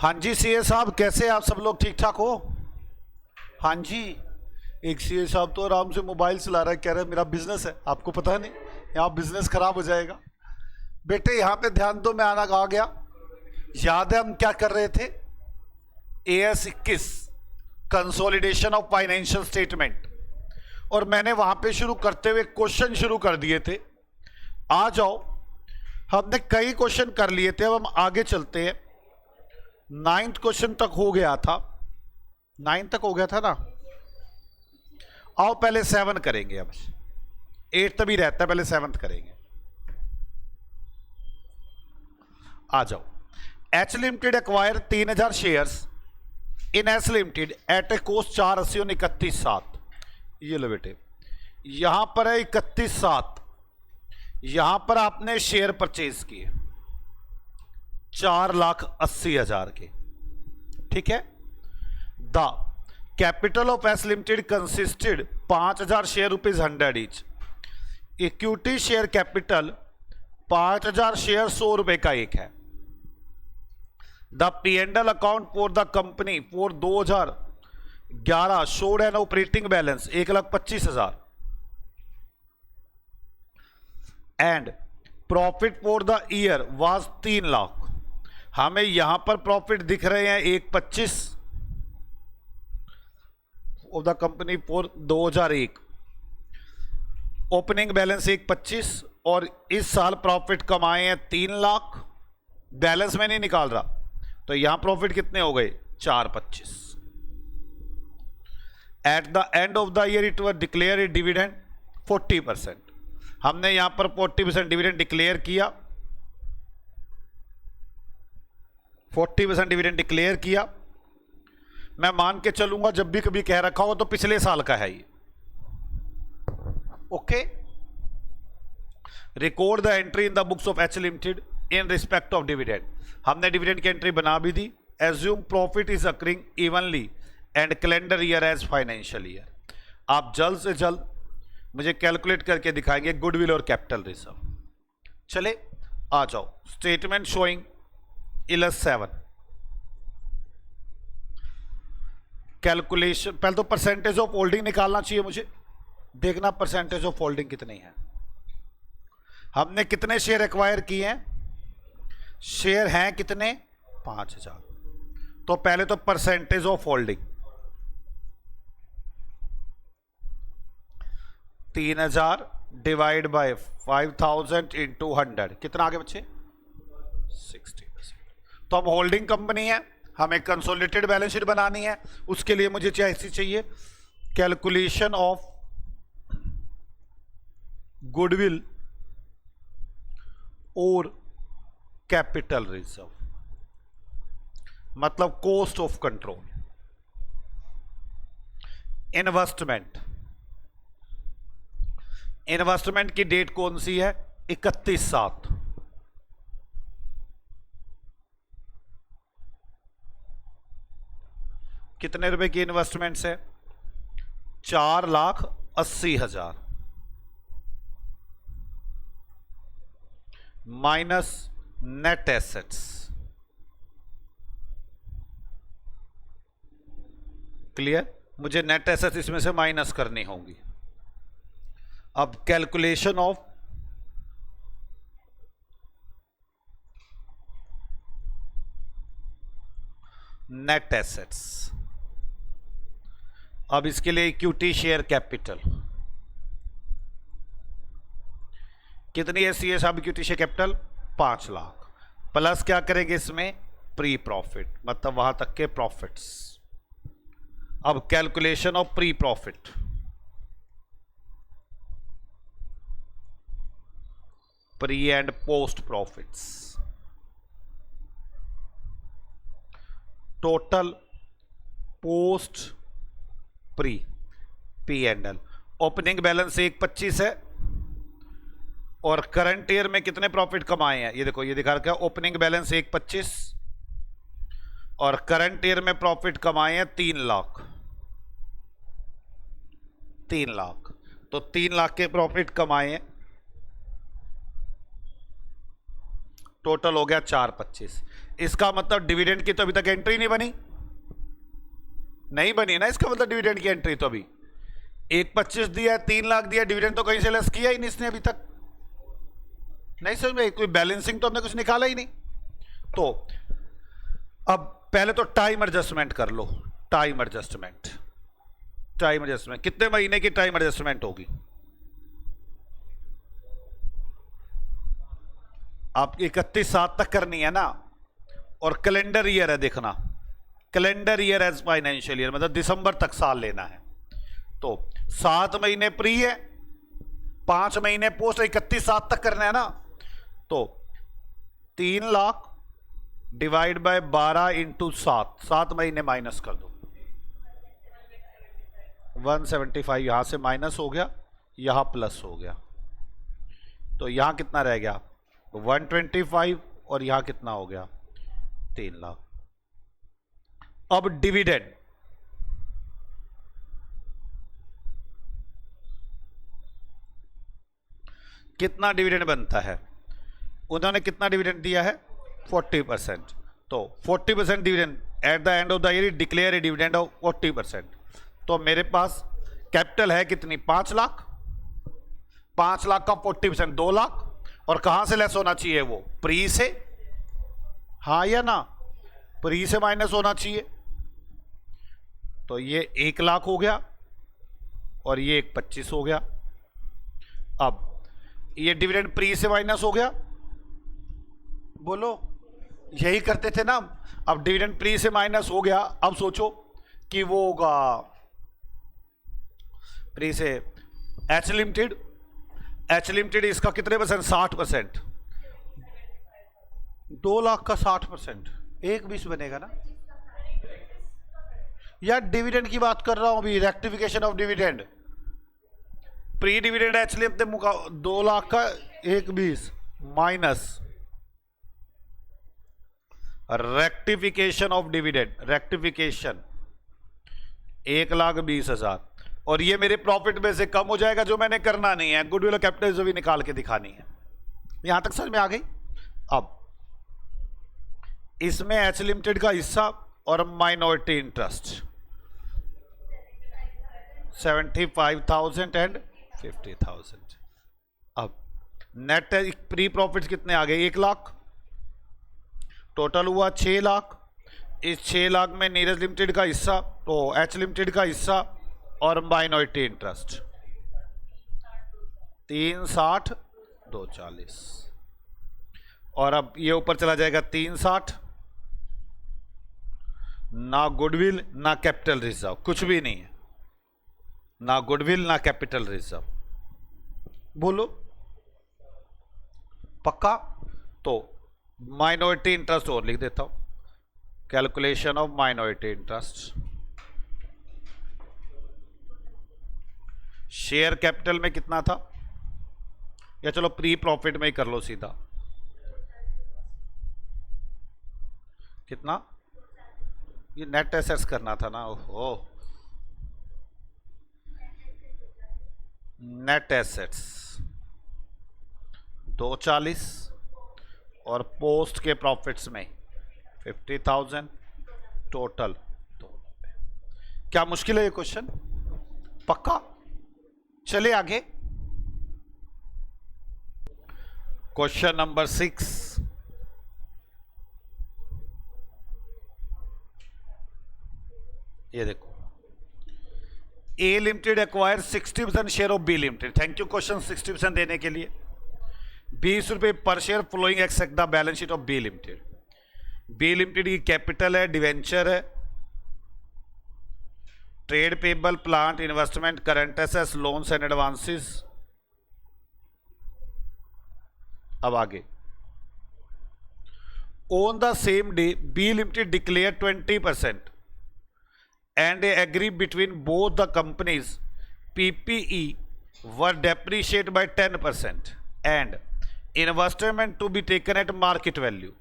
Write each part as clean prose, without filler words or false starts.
हाँ जी सीए साहब, कैसे आप सब लोग ठीक ठाक हो? हाँ जी। एक सीए साहब तो आराम से मोबाइल चला रहा है, कह रहा है मेरा बिजनेस है। आपको पता नहीं यहाँ बिजनेस खराब हो जाएगा। बेटे यहाँ पे ध्यान दो, मैं आना आ गया। याद है हम क्या कर रहे थे? AS 21 consolidation of financial statement, और मैंने वहां पे शुरू करते हुए क्वेश्चन शुरू कर दिए थे। आ जाओ, हमने कई क्वेश्चन कर लिए थे, अब हम आगे चलते हैं। 9th क्वेश्चन तक हो गया था, 9 तक हो गया था ना। आओ पहले 7 करेंगे, अब 8 तभी रहता है, पहले 7th करेंगे। आ जाओ। H limited acquire 3000 shares in S limited at a cost 480,31,7। ये लो बेटे, यहां पर है 31,7। यहां पर आपने शेयर परचेज किए 4,80,000 के, ठीक है। The capital of S limited consisted 5,000 share ₹100 each. Equity share capital 5,000 share ₹100 का एक है। The P&L account for the company for 2011 showed an operating balance 1,25,000 and profit for the year was 3 lakh. हमें यहां पर प्रॉफिट दिख रहे हैं 1,25 of the company for 2001, opening balance 1,25, और इस साल प्रॉफिट कमाए हैं 3 लाख। बैलेंस में नहीं निकाल रहा, तो यहां प्रॉफिट कितने हो गए? 4,25। At the end of the year it was declare A dividend 40%। हमने यहां पर 40% डिविडेंड डिक्लेयर किया, 40% डिविडेंड डिक्लेयर किया। मैं मान के चलूंगा जब भी कभी कह रखा हो तो पिछले साल का है ये। Okay, record the entry in the books of H limited in respect of dividend. हमने डिविडेंड की एंट्री बना भी दी। Assume profit is accruing evenly and calendar year as financial year. आप जल्द से जल्द मुझे कैलकुलेट करके दिखाएंगे गुडविल और कैपिटल रिजर्व। चले आ जाओ। Statement showing -7। कैलकुलेशन, पहले तो परसेंटेज ऑफ होल्डिंग निकालना चाहिए मुझे। देखना परसेंटेज ऑफ होल्डिंग कितनी है। हमने कितने शेयर एक्वायर किए हैं? शेयर हैं कितने? 5,000। तो पहले तो percentage of holding 3,000 divide by 5,000 into 100, कितना आगे बच्चे? 60%। तो हम होल्डिंग कंपनी है, हमें कंसोलिडेटेड बैलेंस शीट बनानी है। उसके लिए मुझे ऐसी चाहिए कैलकुलेशन ऑफ गुडविल और कैपिटल रिजर्व, मतलब cost of control. Investment, investment की डेट कौन सी है? 31/7। कितने रुपए की इन्वेस्टमेंट्स है? 4,80,000 माइनस नेट एसेट्स। क्लियर? मुझे नेट एसेट्स इसमें से माइनस करनी होंगी। अब कैलकुलेशन ऑफ नेट एसेट्स। अब इसके लिए इक्विटी शेयर कैपिटल कितनी है? सीए साहब equity share capital 5 lakh, plus क्या करेंगे इसमें? प्री प्रॉफिट, मतलब वहां तक के प्रॉफिट्स। अब calculation of pre profit, pre and post profits. Total post pre P&L। Opening balance 1,25 है, और करंट ईयर में कितने प्रॉफिट कमाए हैं? ये देखो, ये दिखा रखा है ओपनिंग बैलेंस 1,25 और करंट ईयर में प्रॉफिट कमाए हैं 3 लाख। 3 लाख, तो 3 लाख के प्रॉफिट कमाए हैं। टोटल हो गया 4,25। इसका मतलब डिविडेंड की तो अभी तक एंट्री नहीं बनी, नहीं बनी ना, इसका मतलब डिविडेंड की एंट्री तो अभी 1.25 दिया, 3 लाख दिया, डिविडेंड तो कहीं से लेस किया ही नहीं इसने अभी तक, नहीं समझ में, कोई बैलेंसिंग तो हमने कुछ निकाला ही नहीं। तो अब पहले तो टाइम एडजस्टमेंट कर लो, टाइम एडजस्टमेंट, टाइम एडजस्टमेंट कितने महीने की टाइम एडजस्टमेंट होगी? आप 31/7 तक करनी है ना, और कैलेंडर ईयर है, देखना calendar year as financial year, मतलब दिसंबर तक साल लेना है। तो 7 महीने प्री है, 5 महीने पोस्ट, 31/7 तक करना है ना। तो 3 लाख डिवाइड बाय 12 इंटू 7 महीने माइनस कर दो, 175 यहां से माइनस हो गया, यहां प्लस हो गया, तो यहां कितना रह गया 125, और यहां कितना हो गया 3 लाख। अब डिविडेंड, कितना डिविडेंड बनता है? उन्होंने कितना डिविडेंड दिया है 40%, तो 40% dividend at the end of the year declare A dividend of 40%। तो मेरे पास कैपिटल है कितनी 5 लाख, 5 लाख का 40% 2 लाख, और कहां से लेस होना चाहिए वो प्री से, हाँ या ना, प्री से माइनस होना चाहिए। तो ये 1 लाख हो गया और ये 1.25 हो गया। अब ये डिविडेंड प्री से माइनस हो गया, बोलो यही करते थे ना। अब डिविडेंड प्री से माइनस हो गया, अब सोचो कि वो होगा प्री से एच लिमिटेड, एच लिमिटेड इसका कितने परसेंट 60%, 2 लाख का 60%, 1.20 बनेगा ना यार। डिविडेंड की बात कर रहा हूं अभी, rectification of dividend, pre dividend H limited 2 lakh का 1.20 minus rectification of dividend, rectification 1,20,000, और ये मेरे प्रॉफिट में से कम हो जाएगा, जो मैंने करना नहीं है, गुडविल और कैपिटल जो भी निकाल के दिखानी है। यहां तक समझ में आ गई? अब इसमें एच लिमिटेड का हिस्सा और माइनॉरिटी इंटरेस्ट 75,000 एंड 50,000। अब नेट प्री प्रॉफिट कितने आ गए 1 लाख, टोटल हुआ 6 लाख। इस 6 लाख में नीरज लिमिटेड का हिस्सा, तो एच लिमिटेड का हिस्सा और माइनॉरिटी इंटरेस्ट 360 240, और अब ये ऊपर चला जाएगा 360, ना गुडविल ना कैपिटल रिजर्व, कुछ भी नहीं है, ना गुडविल ना कैपिटल रिजर्व, बोलो पक्का? तो माइनॉरिटी इंटरेस्ट और लिख देता हूं, calculation of minority interest. Share capital में कितना था, या चलो प्री प्रॉफिट में ही कर लो सीधा, कितना, ये नेट एसेट्स करना था ना, ओहो नेट एसेट्स 240, और पोस्ट के प्रॉफिट्स में 50,000, टोटल 290। क्या मुश्किल है ये क्वेश्चन? पक्का? चले आगे, क्वेश्चन नंबर 6। ये देखो, A limited acquire 60% share of B limited. Thank you question 60% देने के लिए। 20 रुपए पर share flowing except the balance sheet of B limited. B limited की कैपिटल है, डिवेंचर है, trade payable, plant, investment, current assets, loans and advances. अब आगे, on the same day B limited declare 20% and agree between both the companies PPE were depreciated by 10% and investment to be taken at market value.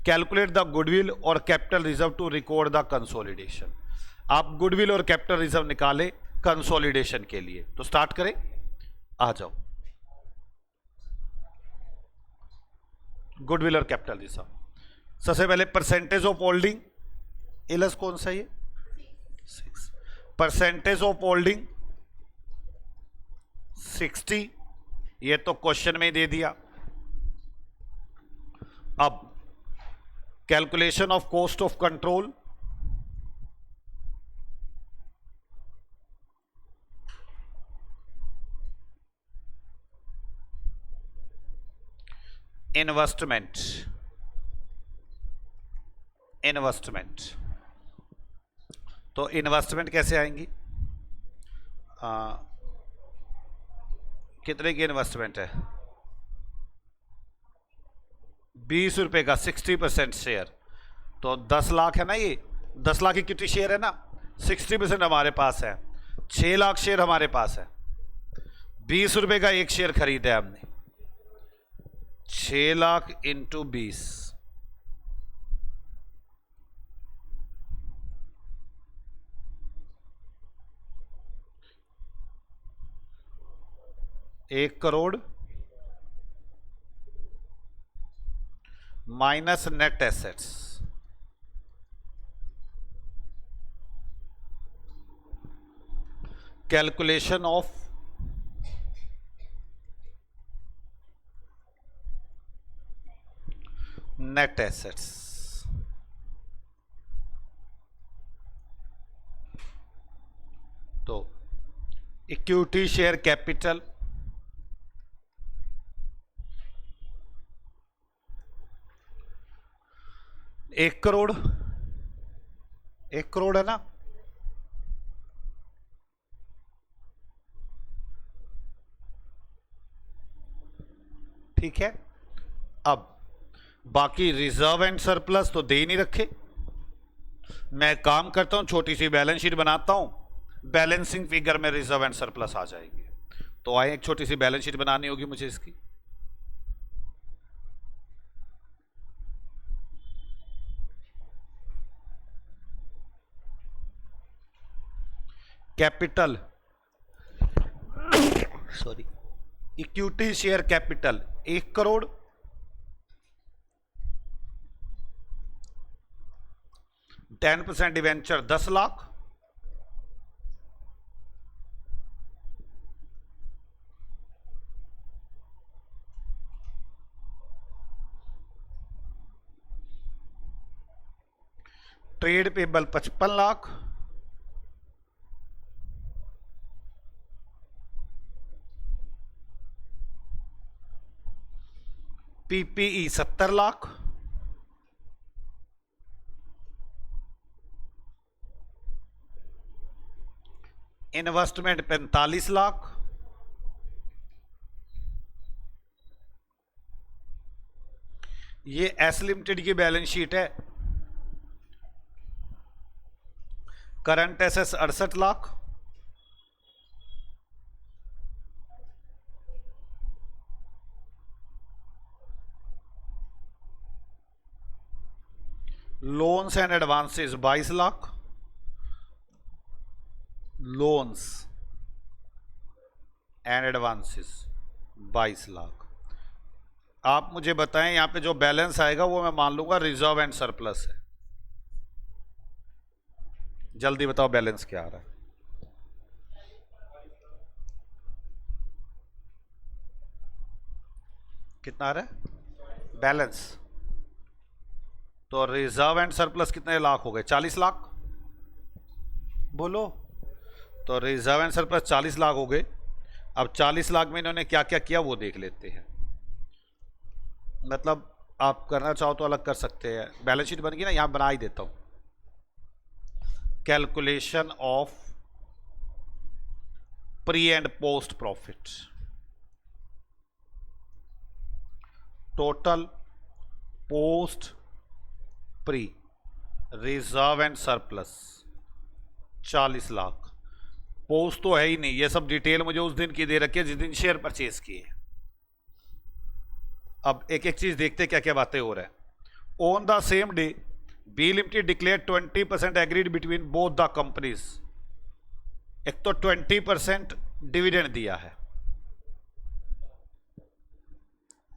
Calculate the goodwill or capital reserve to record the consolidation. आप goodwill और capital reserve निकाले consolidation के लिए, तो start करें, आ जाओ। goodwill और capital reserve सबसे पहले परसेंटेज ऑफ होल्डिंग, एलएस कौन सा ये 6, परसेंटेज ऑफ होल्डिंग 60, ये तो क्वेश्चन में ही दे दिया। अब calculation of cost of control, investment, investment, तो इन्वेस्टमेंट कैसे आएंगी? कितने की इन्वेस्टमेंट है? 20 रुपए का 60% शेयर, तो 10 लाख है ना, ये 10 लाख इक्विटी शेयर है ना, 60% हमारे पास है, 6 लाख शेयर हमारे पास है। 20 रुपए का एक शेयर खरीदा है हमने, 6 लाख इंटू 20, एक crore minus net assets, calculation of net assets. तो इक्विटी शेयर कैपिटल, एक करोड़, 1 करोड़ है ना, ठीक है। अब बाकी रिजर्व एंड सरप्लस तो दे ही नहीं रखे। मैं काम करता हूं, छोटी सी बैलेंस शीट बनाता हूं, बैलेंसिंग फिगर में रिजर्व एंड सरप्लस आ जाएगी। तो आए, एक छोटी सी बैलेंस शीट बनानी होगी मुझे इसकी। Capital, sorry, equity share capital 1 crore, %10 debenture 10 lakh, trade payable 55 lakh, PPE 70 lakh, investment 45 lakh, ये एस लिमिटेड की बैलेंस शीट है। Current assets 68 lakh, loans and advances 22 lakh, loans and advances 22 lakh. आप मुझे बताएं, यहां पे जो बैलेंस आएगा वो मैं मान लूंगा रिजर्व एंड सरप्लस है। जल्दी बताओ बैलेंस क्या आ रहा है? कितना आ रहा है बैलेंस? तो रिजर्व एंड सरप्लस कितने लाख हो गए? 40 लाख, बोलो। तो रिजर्व एंड सरप्लस 40 लाख हो गए। अब 40 लाख में इन्होंने क्या क्या किया वो देख लेते हैं। मतलब आप करना चाहो तो अलग कर सकते हैं। बैलेंस शीट बन गई ना, यहां बना ही देता हूं। Calculation of pre and post profit, total post pre reserve and surplus 40 lakh. Post तो है ही नहीं, ये सब डिटेल मुझे उस दिन की दे रखी है जिस दिन शेयर परचेज किए। अब एक एक चीज देखते क्या क्या बातें हो रहा है। On the same day B limited declare 20% agreed between both the companies. एक तो 20% डिविडेंड दिया है,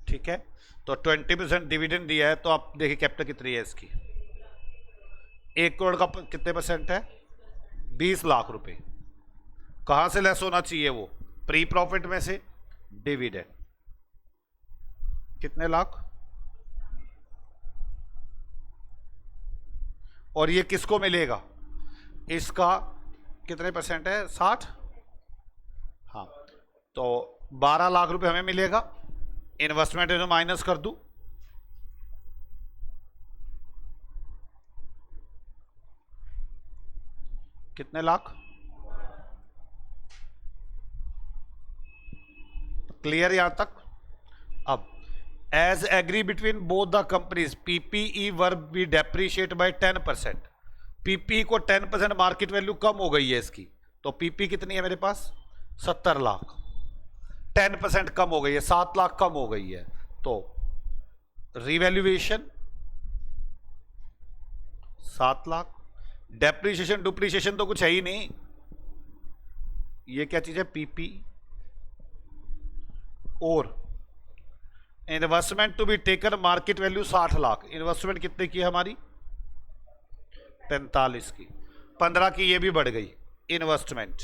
ठीक है। तो 20% डिविडेंड दिया है, तो आप देखिए कैपिटल कितनी है इसकी, 1 करोड़ का कितने परसेंट है, 20 लाख रुपए। कहां से लेस होना चाहिए वो, प्री प्रॉफिट में से, डिविडेंड। कितने लाख, और ये किसको मिलेगा, इसका कितने परसेंट है, 60। हाँ, तो 12 लाख रुपए हमें मिलेगा। इन्वेस्टमेंट में माइनस कर दूं, कितने लाख, क्लियर यहां तक। अब as agree between both the companies PPE were be depreciate by 10%। PP को 10% मार्केट वैल्यू कम हो गई है इसकी, तो पीपी कितनी है मेरे पास, 70 लाख। 10% कम हो गई है, 7 लाख कम हो गई है, तो रिवैल्यूएशन 7 लाख। डेप्रीशिएशन डिप्रीशिएशन तो कुछ है ही नहीं, ये क्या चीज है, पीपी। और investment to be taken market value 60 lakh. Investment कितने की है हमारी, 45 की, 15 की ये भी बढ़ गई इन्वेस्टमेंट।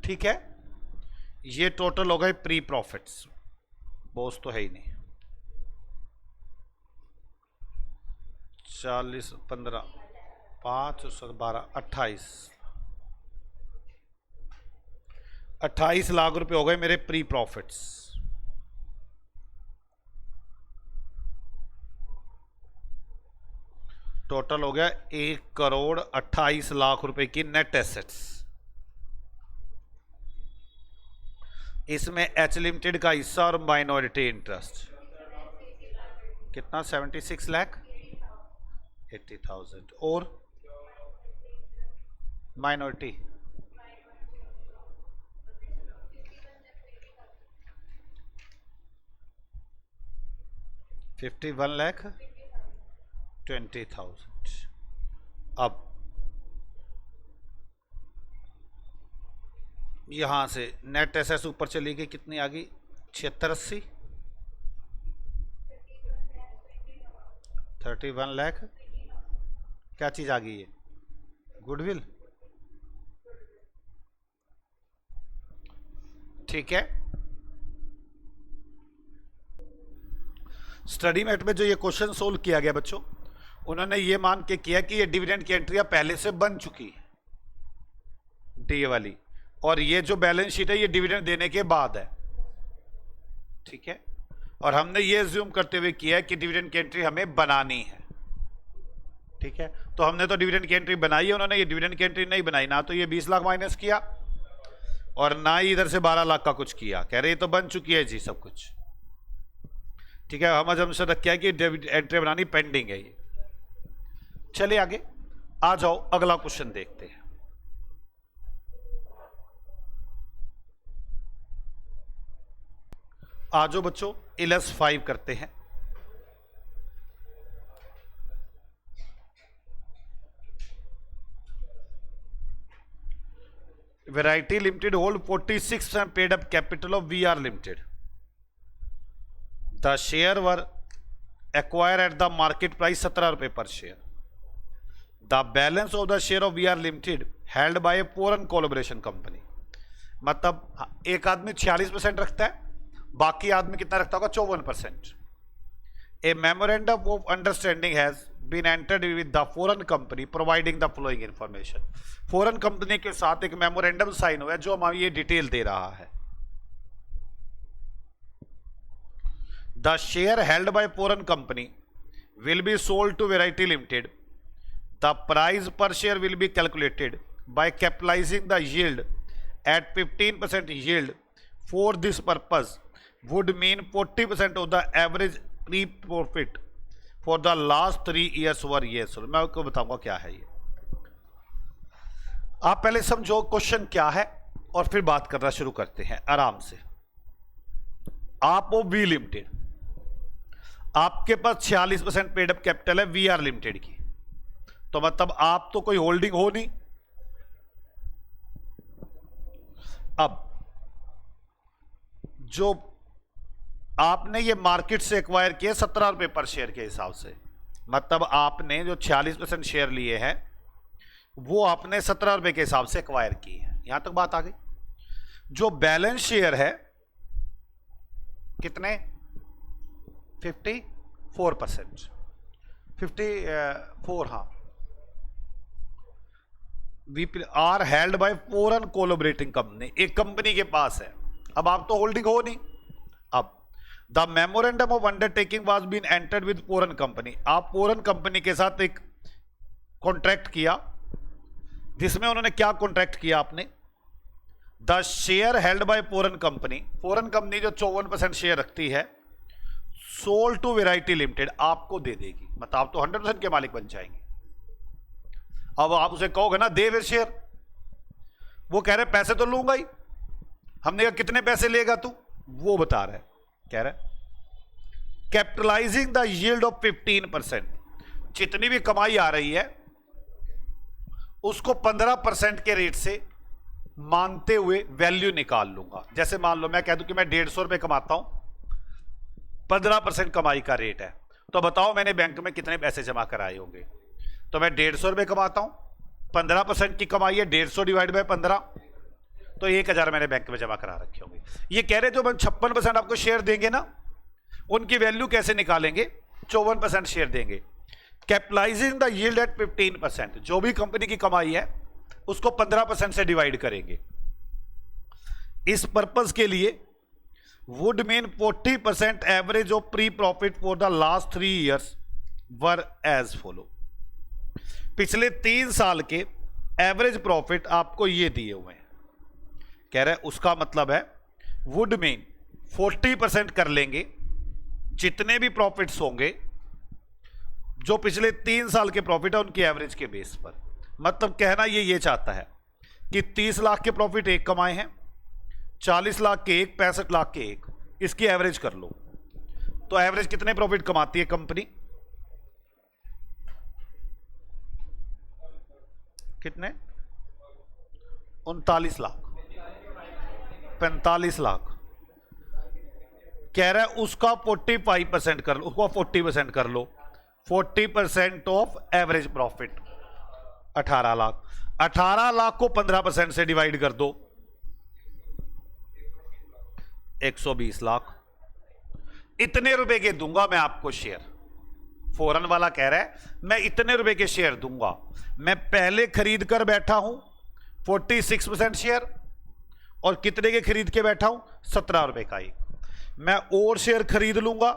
ठीक है, ये टोटल हो गए प्री प्रॉफिट्स, बॉस तो है ही नहीं। 40 15 5 12 28 लाख रुपए हो गए मेरे प्री प्रॉफिट्स। टोटल हो गया 1,28,00,000 रुपए की नेट एसेट्स। इसमें एच लिमिटेड का हिस्सा और माइनॉरिटी इंटरेस्ट कितना, 76 लाख 80,000, और माइनॉरिटी 51,20,000। अब यहां से नेट एसेट्स ऊपर चली गई, कितनी आ गई, 76,80, 31 लाख। क्या चीज आ गई है, गुडविल। ठीक है, स्टडी मेट में जो ये क्वेश्चन सोल्व किया गया बच्चों, उन्होंने ये मान के किया कि ये डिविडेंड की एंट्रियां पहले से बन चुकी है, डी वाली, और ये जो बैलेंस शीट है ये डिविडेंड देने के बाद है। ठीक है, और हमने ये अज्यूम करते हुए किया है कि डिविडेंड की एंट्री हमें बनानी है। ठीक है, तो हमने तो डिविडेंड की एंट्री बनाई है, उन्होंने ये डिविडेंड की एंट्री नहीं बनाई, ना तो ये 20 लाख माइनस किया और ना ही इधर से 12 लाख का कुछ किया, कह रहे ये तो बन चुकी है जी सब कुछ। ठीक है, हम आज हमसे रख किया कि एंट्री बनानी पेंडिंग है ये। चलिए आगे आ जाओ, अगला क्वेश्चन देखते हैं। आ जाओ बच्चों, इलस 5 करते हैं। Variety limited hold 46% paid up capital of V R limited. The share were acquire at the market price 17 रुपए पर share. The balance of the share of V R limited held by a foreign collaboration company. मतलब एक आदमी 46% रखता है, बाकी आदमी कितना रखता होगा, 54%। A memorandum of understanding has been entered with the foreign company providing the following information. Foreign company के साथ एक मेमोरेंडम साइन हुआ है जो हमें ये डिटेल दे रहा है। The share held by foreign company will be sold to variety limited. The price per share will be calculated by capitalising the yield at 15% yield। For this purpose would mean 40% of the average pre-profit for the last 3 years were years। मैं आपको बताऊंगा क्या है ये, आप पहले समझो question क्या है और फिर बात करना शुरू करते हैं आराम से। आप हो वी लिमिटेड, आपके पास 46% पेड अप कैपिटल है वी आर लिमिटेड की, तो मतलब आप तो कोई होल्डिंग हो नहीं। अब जो आपने ये मार्केट से एक्वायर किए 17 रुपए पर शेयर के हिसाब से, मतलब आपने जो 46% शेयर लिए हैं वो आपने 17 रुपए के हिसाब से एक्वायर किए हैं। यहां तक बात आ गई। जो बैलेंस शेयर है कितने 54%, 54, हाँ, V R held by foreign collaborating company, एक कंपनी के पास है। अब आप तो होल्डिंग हो नहीं। अब the memorandum of undertaking was been entered with foreign company, आप फॉरेन कंपनी के साथ एक कॉन्ट्रैक्ट किया, जिसमें उन्होंने क्या कॉन्ट्रैक्ट किया आपने, the share held by foreign company जो 54% शेयर रखती है, सोल्ड टू वैरायटी लिमिटेड, आपको दे देगी, मतलब आप तो 100% के मालिक बन जाएंगे। अब आप उसे कहोगे ना दे वे शेयर, वो कह रहे पैसे तो लूंगा ही। हमने कहा कितने पैसे लेगा तू, वो बता रहा है, कह रहा है कैपिटलाइजिंग द यील्ड ऑफ 15%, जितनी भी कमाई आ रही है उसको 15% के रेट से मानते हुए वैल्यू निकाल लूंगा। जैसे मान लो मैं कह दूं कि मैं 150 रुपए कमाता हूं, 15% कमाई का रेट है, तो बताओ मैंने बैंक में कितने पैसे जमा कराए होंगे। तो मैं 150 रुपए कमाता हूं, 15% की कमाई है, 150 डिवाइड बाय 15, तो 1000 मैंने बैंक में जमा करा रखे होंगे। ये कह रहे जो 56% आपको शेयर देंगे ना, उनकी वैल्यू कैसे निकालेंगे, 54% शेयर देंगे। कैपिटलाइजिंग द यील्ड एट 15%, जो भी कंपनी की कमाई है उसको 15% से डिवाइड करेंगे। इस पर्पस के लिए would mean 40% average of pre profit for the last 3 years were as follow, पिछले 3 साल के एवरेज प्रॉफिट आपको ये दिए हुए हैं। कह रहे उसका मतलब है वुड मीन 40% कर लेंगे, जितने भी प्रॉफिट्स होंगे जो पिछले 3 साल के प्रॉफिट है उनकी एवरेज के बेस पर। मतलब कहना ये चाहता है कि 30 लाख के प्रॉफिट एक कमाए हैं, 40 लाख के एक, 65 लाख के एक, इसकी एवरेज कर लो। तो एवरेज कितने प्रॉफिट कमाती है कंपनी, कितने 39 लाख, 45 लाख। कह रहा है उसका 45% कर लो, उसको 40% कर लो, 40% of average profit 18 lakh. 18 lakh को 15% से डिवाइड कर दो, 120 लाख। इतने रुपए के दूंगा मैं आपको शेयर। फॉरेन वाला कह रहा है मैं इतने रुपए के शेयर दूंगा। मैं पहले खरीद कर बैठा हूं 46% शेयर, और कितने के खरीद के बैठा हूं 17 रुपए का ही। मैं और शेयर खरीद लूंगा,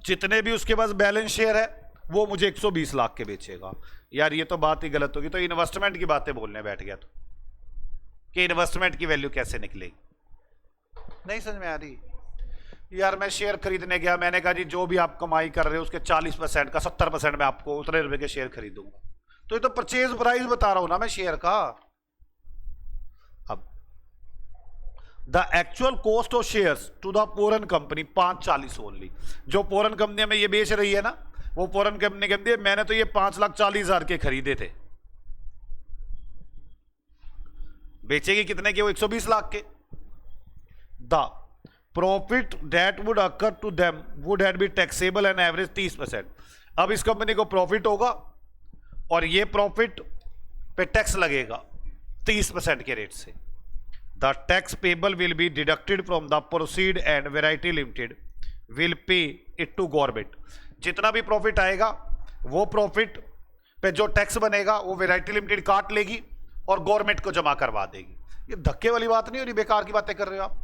जितने भी उसके पास बैलेंस शेयर है वो मुझे 120 लाख के बेचेगा। यार ये तो बात ही गलत होगी। तो इन्वेस्टमेंट की बातें बोलने बैठ गया तो कि इन्वेस्टमेंट की वैल्यू कैसे निकलेगी, नहीं समझ में आ रही। यार मैं शेयर खरीदने गया, मैंने कहा जी जो भी आप कमाई कर रहे हो उसके 40% का 70% मैं आपको उतने रुपए के शेयर खरीदूंगा। तो ये तो परचेज प्राइस बता रहा हूं ना मैं शेयर का। अब the actual cost of shares to the foreign company 540 only. जो फॉरेन कंपनी में ये बेच रही है ना, वो फॉरेन कंपनी कहती है मैंने तो ये 5,40,000 के खरीदे थे, बेचेगी कितने के, वो 120 लाख के। The profit that would accrue to them would have be taxable and average 30%। अब इस कंपनी को प्रॉफिट होगा और ये प्रॉफिट पे टैक्स लगेगा 30% के रेट से। The tax payable will be deducted from the proceed and variety limited will pay it to government. जितना भी प्रॉफिट आएगा वो प्रॉफिट पे जो टैक्स बनेगा वो वैरायटी लिमिटेड काट लेगी और गवर्नमेंट को जमा करवा देगी। ये धक्के वाली बात नहीं हो रही, बेकार की बातें कर रहे हो आप।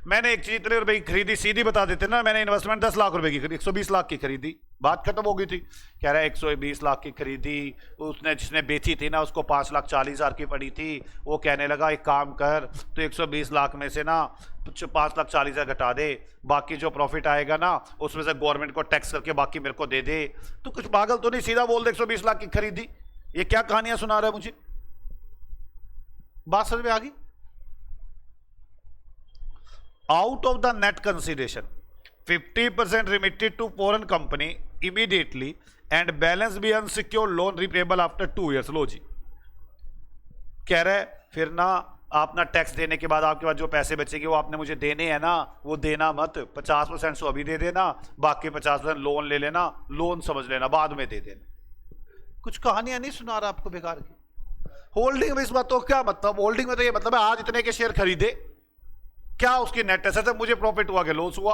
मैंने एक चीज इतने रुपए की खरीदी, सीधी बता देते ना, मैंने इन्वेस्टमेंट 10 लाख रुपए की खरीदी, 120 लाख की खरीदी, बात खत्म हो गई थी। कह रहा है 120 लाख की खरीदी, उसने जिसने बेची थी ना उसको 5,40,000 की पड़ी थी। वो कहने लगा एक काम कर, तो 120 लाख में से ना 5,40,000 घटा दे, बाकी जो प्रॉफिट आएगा ना उसमें से गवर्नमेंट को टैक्स करके बाकी मेरे को दे दे। तो कुछ पागल तो नहीं, सीधा बोल दे 120 लाख की खरीदी। ये क्या कहानियां सुना रहा है मुझे, बात समझ में आ गई। Out of the net consideration, 50% remitted to foreign company immediately and balance be unsecured loan repayable after 2 years। लो जी, कह रहे फिर ना अपना टैक्स देने के बाद आपके पास जो पैसे बचेंगे वो आपने मुझे देने हैं ना, वो देना मत। 50% सो अभी दे देना, बाकी 50% लोन ले लेना, लोन समझ लेना, बाद में दे देना। कुछ कहानियां नहीं सुना रहा आपको बेकार की। होल्डिंग में इस बात तो क्या मतलब, होल्डिंग में तो ये मतलब है आज इतने के शेयर खरीदे, क्या उसकी नेट एसेट है, मुझे प्रॉफिट हुआ कि लॉस हुआ।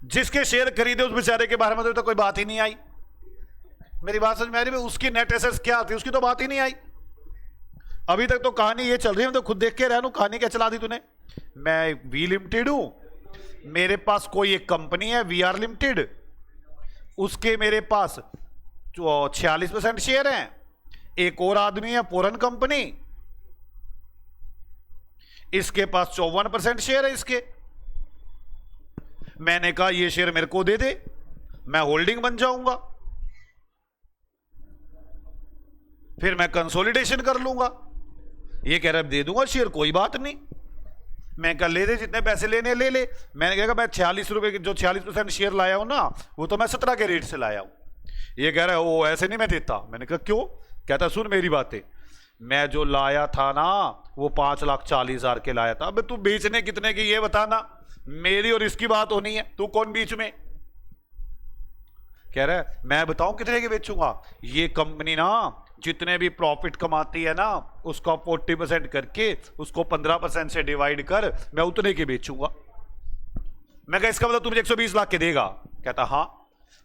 जिसके शेयर खरीदे उस बेचारे के बारे में तो कोई बात ही नहीं आई। मेरी बात समझ में आ रही है? उसकी नेट एसेट्स क्या थी उसकी तो बात ही नहीं आई। अभी तक तो कहानी ये चल रही है, मैं तो खुद देख के रहा हूं कहानी क्या चला दी तूने। मैं वी लिमिटेड हूं, मेरे पास कोई एक कंपनी है वी आर लिमिटेड, उसके मेरे पास 46% शेयर हैं। एक और आदमी है फोरन कंपनी, इसके पास 54% शेयर है इसके। मैंने कहा ये शेयर मेरे को दे दे, मैं होल्डिंग बन जाऊंगा, फिर मैं कंसोलिडेशन कर लूंगा। ये कह रहा है दे दूंगा शेयर, कोई बात नहीं। मैं कहा ले दे, जितने पैसे लेने ले ले। मैंने कहा मैं 46 रुपए के जो 46% शेयर लाया हूं ना, वो तो मैं 17 के रेट से लाया हूं। ये कह रहा है वो ऐसे नहीं मैं देता। मैंने कहा क्यों? कहता सुन मेरी बातें, मैं जो लाया था ना वो 5,40,000 के लाया था। अब तू बेचने कितने की ये बताना, मेरी और इसकी बात होनी है, तू कौन बीच में। कह रहा है मैं बताऊं कितने के बेचूंगा, ये कंपनी ना जितने भी प्रॉफिट कमाती है ना उसका 40% करके उसको 15% से डिवाइड कर, मैं उतने के बेचूंगा। मैं कहा इसका मतलब तू मुझे 120 लाख के देगा? कहता हाँ।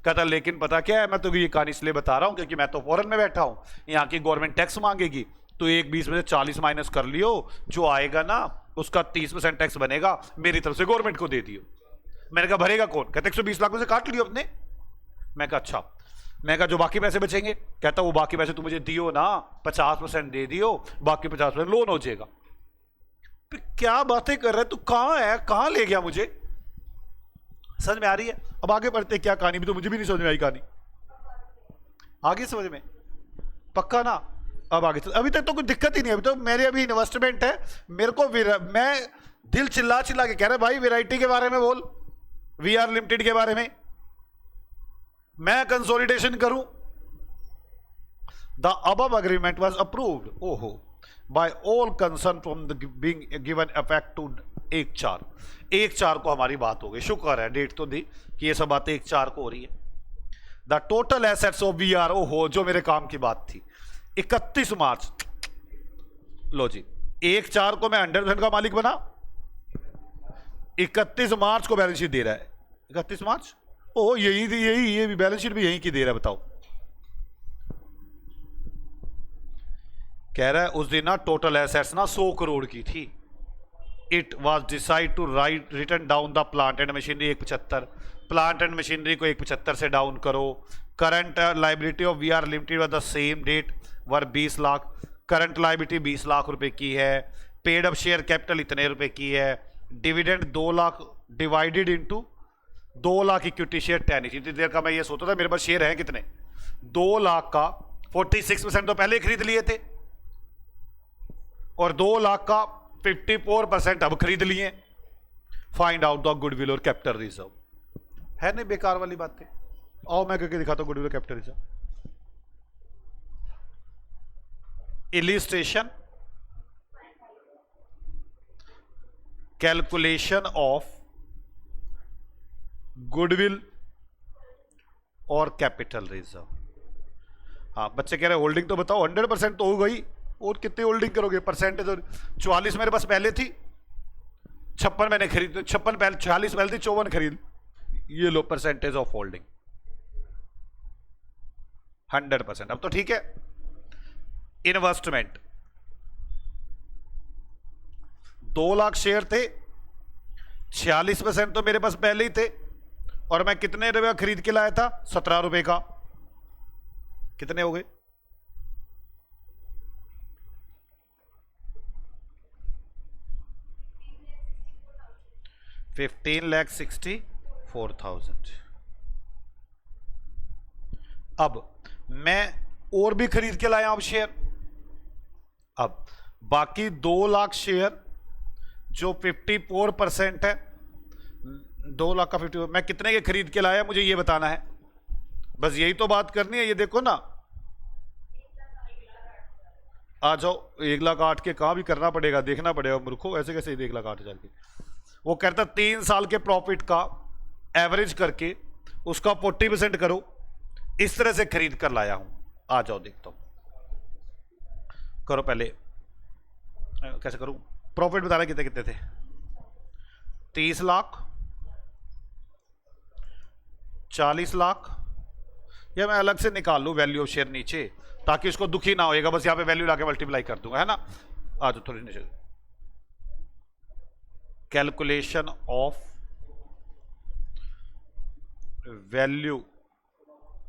कहता लेकिन पता क्या है, मैं तो ये कहानी इसलिए बता रहा हूं क्योंकि मैं तो फॉरेन में बैठा हूं, यहां की गवर्नमेंट टैक्स मांगेगी, तो 1/20 में से 40 माइनस कर लियो, जो आएगा ना उसका 30% टैक्स बनेगा, मेरी तरफ से गवर्नमेंट को दे दियो। मैंने कहा भरेगा कौन? कहते 120 लाख में से काट लियो अपने। मैं कहा अच्छा। मैं कहा जो बाकी पैसे बचेंगे? कहता वो बाकी पैसे तू मुझे दियो ना, 50% दे दियो, बाकी 50% लोन हो जाएगा। क्या बातें कर रहे तू, कहां है, कहां ले गया मुझे? समझ में आ रही है? अब आगे बढ़ते क्या कहानी, भी तो मुझे भी नहीं समझ में आई कहानी। आगे समझ में पक्का ना? अब आगे चल, अभी तक तो कोई दिक्कत ही नहीं, अभी तो मेरे अभी इन्वेस्टमेंट है। मेरे को मैं दिल चिल्ला चिल्ला के कह रहा भाई वैरायटी के बारे में बोल, वी आर लिमिटेड के बारे में मैं कंसोलिडेशन करूं। The above agreement was approved ओहो by all concern from the being given effect to 1/4 को हमारी बात हो गई। शुक्र है डेट तो दी कि ये सब बातें 1/4 को हो रही है। The total assets of V R, ओहो जो मेरे काम की बात थी, 31 मार्च, लो जी 1/4 को मैं 100% का मालिक बना, 31 मार्च को बैलेंस शीट दे रहा है। 31 मार्च, ओ यही ये भी बैलेंस शीट भी यही की दे रहा है। बताओ, कह रहा है उस दिन ना टोटल एसेट्स ना 100 करोड़ की थी। It was decide to write return down the plant and machinery 175, plant and machinery को 175 से डाउन करो। Current liability of V R limited the same date were 20 lakh, current liability 20 lakh रुपए की है। पेड अप शेयर कैपिटल इतने रुपए की है। Dividend 2 lakh divided into 2 lakh equity share 10। इतनी देर का मैं ये सोचता था मेरे पास शेयर है कितने, 2 लाख का 46% तो पहले खरीद लिए थे और 2 लाख का 54% अब खरीद लिए। फाइंड आउट द गुडविल और कैपिटल रिजर्व। है नहीं बेकार वाली बातें? आओ मैं करके दिखाता हूं गुडविल और capital reserve. Illustration, calculation of goodwill और कैपिटल रिजर्व। हाँ बच्चे कह रहे होल्डिंग तो बताओ, 100% तो हो गई, और कितनी होल्डिंग करोगे? परसेंटेज 44 मेरे पास पहले थी, 56 मैंने खरीद, 56 पहले, 46 पहले थी, 54 खरीद। ये लो परसेंटेज ऑफ होल्डिंग 100%। अब तो ठीक है। इन्वेस्टमेंट 2 लाख शेयर थे, 46% तो मेरे पास पहले ही थे, और मैं कितने रुपए खरीद के लाया था? 17 रुपए का। कितने हो गए? 15,64,000। अब मैं और भी खरीद के लाया अब शेयर। अब बाकी 2 लाख शेयर जो 54% है, 2 लाख का 50, मैं कितने के खरीद के लाया मुझे ये बताना है, बस यही तो बात करनी है। ये देखो ना, आ जाओ, 1,08,000 के कहाँ भी करना पड़ेगा, देखना पड़ेगा मूर्खो, ऐसे कैसे 1,08,000 के। वो कहता 3 साल के प्रॉफिट का एवरेज करके उसका 40% करो, इस तरह से खरीद कर लाया हूं। आ जाओ देखता हूं, करो पहले, कैसे करूं, प्रॉफिट बताना कितने कितने थे। 30 लाख, 40 लाख, या मैं अलग से निकाल लूं वैल्यू ऑफ शेयर नीचे, ताकि इसको दुखी ना होएगा, बस यहां पे वैल्यू लाके मल्टीप्लाई कर दूंगा, है ना। आ जाओ थोड़ी नीचे, calculation of value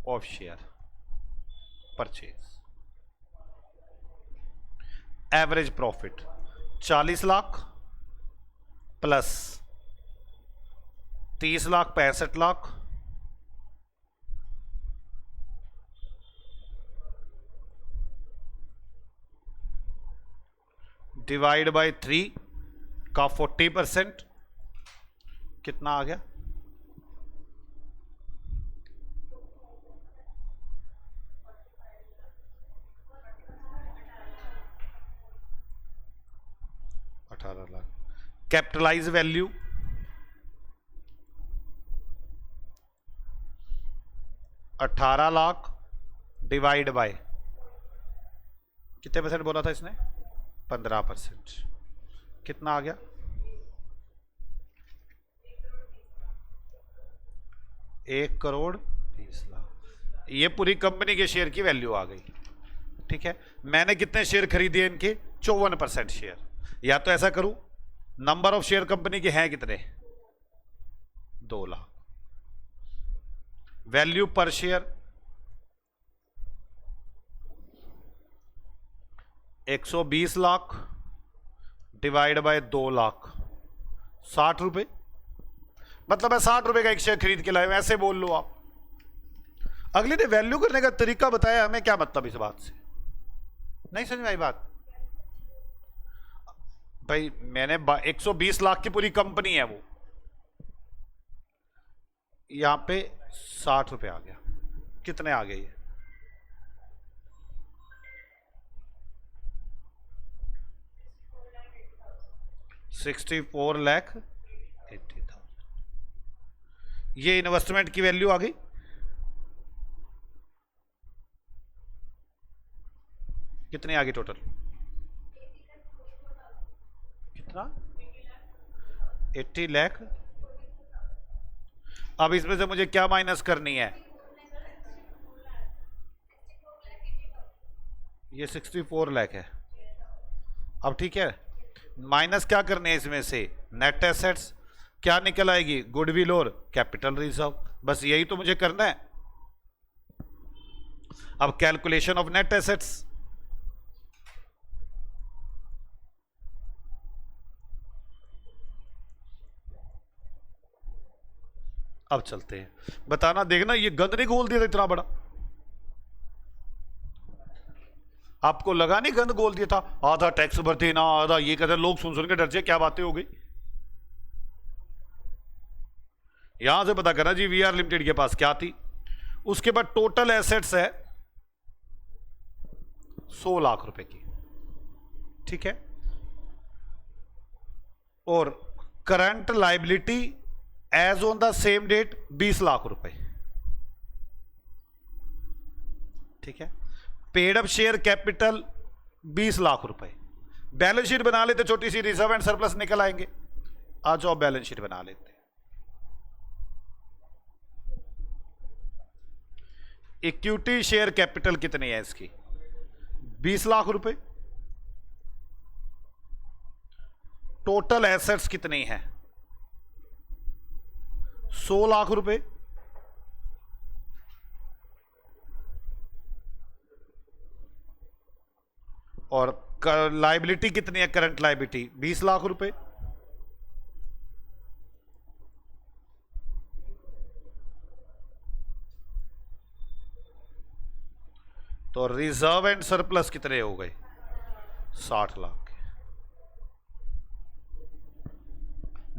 of share purchase, average profit 40 lakh plus 30 lakh 65 lakh, divide by 3 का 40%, कितना आ गया, 18 lakh. Capitalize value 18 lakh divide by कितने परसेंट बोला था इसने, 15%, कितना आ गया, 1,20,00,000। ये पूरी कंपनी के शेयर की वैल्यू आ गई, ठीक है। मैंने कितने शेयर खरीदे इनके, 54% शेयर। या तो ऐसा करूं, नंबर ऑफ शेयर कंपनी के हैं कितने, 2 लाख, वैल्यू पर share 120 lakh divide bye 2 lakh, 60 रुपए, मतलब है 60 रुपए का एक शेयर खरीद के लाए, ऐसे बोल लो आप। अगले ने वैल्यू करने का तरीका बताया, हमें क्या मतलब इस बात से, नहीं समझ में आई बात। भाई मैंने 120 लाख की पूरी कंपनी है वो, यहां पे 60 रुपए आ गया, कितने आ गए ये, 64,80,000। ये इन्वेस्टमेंट की वैल्यू आ गई, कितने आ गई टोटल, कितना, 80 लाख। अब इसमें से मुझे क्या माइनस करनी है, ये 64 लाख है। अब ठीक है, माइनस क्या करने है इसमें से, नेट एसेट्स, क्या निकल आएगी, गुडविल और कैपिटल रिजर्व, बस यही तो मुझे करना है। अब कैलकुलेशन ऑफ नेट एसेट्स, अब चलते हैं, बताना, देखना ये गंद नहीं गोल दिया था इतना बड़ा, आपको लगा नहीं गंद गोल दिया था, आधा टैक्स भर देना, आधा ये कहते, लोग सुन सुन के डर जाए, क्या बातें हो गई। यहां से पता करना जी वीआर लिमिटेड के पास क्या थी। उसके बाद टोटल एसेट्स है 100 लाख रुपए की, ठीक है, और current liability as on the same date 20 lakh रुपए, ठीक है। Paid up share capital 20 lakh रुपए। बैलेंस शीट बना लेते, छोटी सी रिजर्व एंड सरप्लस निकल आएंगे। आ जाओ बैलेंस शीट बना लेते। इक्विटी शेयर कैपिटल कितनी है इसकी, 20 लाख रुपए। टोटल एसेट्स कितनी है, 100 लाख रुपए। और लाइबिलिटी कितनी है, करंट लाइबिलिटी 20 लाख रुपए। तो रिजर्व एंड सरप्लस कितने हो गए, 60 लाख।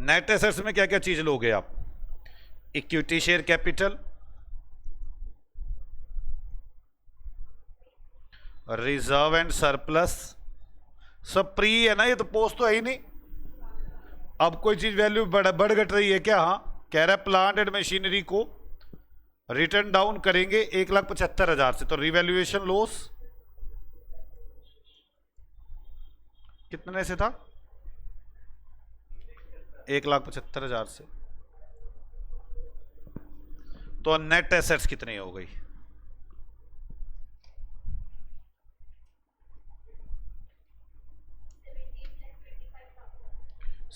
नेट एसेट्स में क्या क्या चीज लोगे आप, equity share capital, reserve and surplus, सब प्री है ना, ये तो पोस्ट तो है ही नहीं। अब कोई चीज वैल्यू बढ़ घट रही है क्या? हाँ, कह रहा है प्लांट एंड मशीनरी को रिटर्न डाउन करेंगे 1,75,000 से, तो रिवैल्यूएशन लॉस कितने से था? 1,75,000 से। तो नेट एसेट्स कितनी हो गई?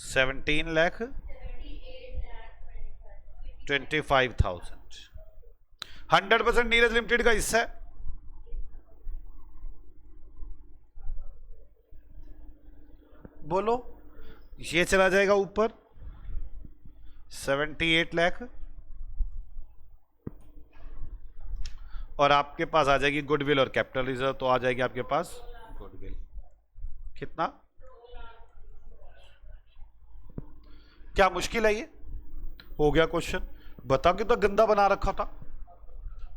17,25,000। 100% नीरज लिमिटेड का हिस्सा है। बोलो, ये चला जाएगा ऊपर 78 लाख, और आपके पास आ जाएगी गुडविल और कैपिटल रिजर्व, तो आ जाएगी आपके पास गुडविल कितना? क्या मुश्किल है ये? हो गया क्वेश्चन। बता कि तो गंदा बना रखा था,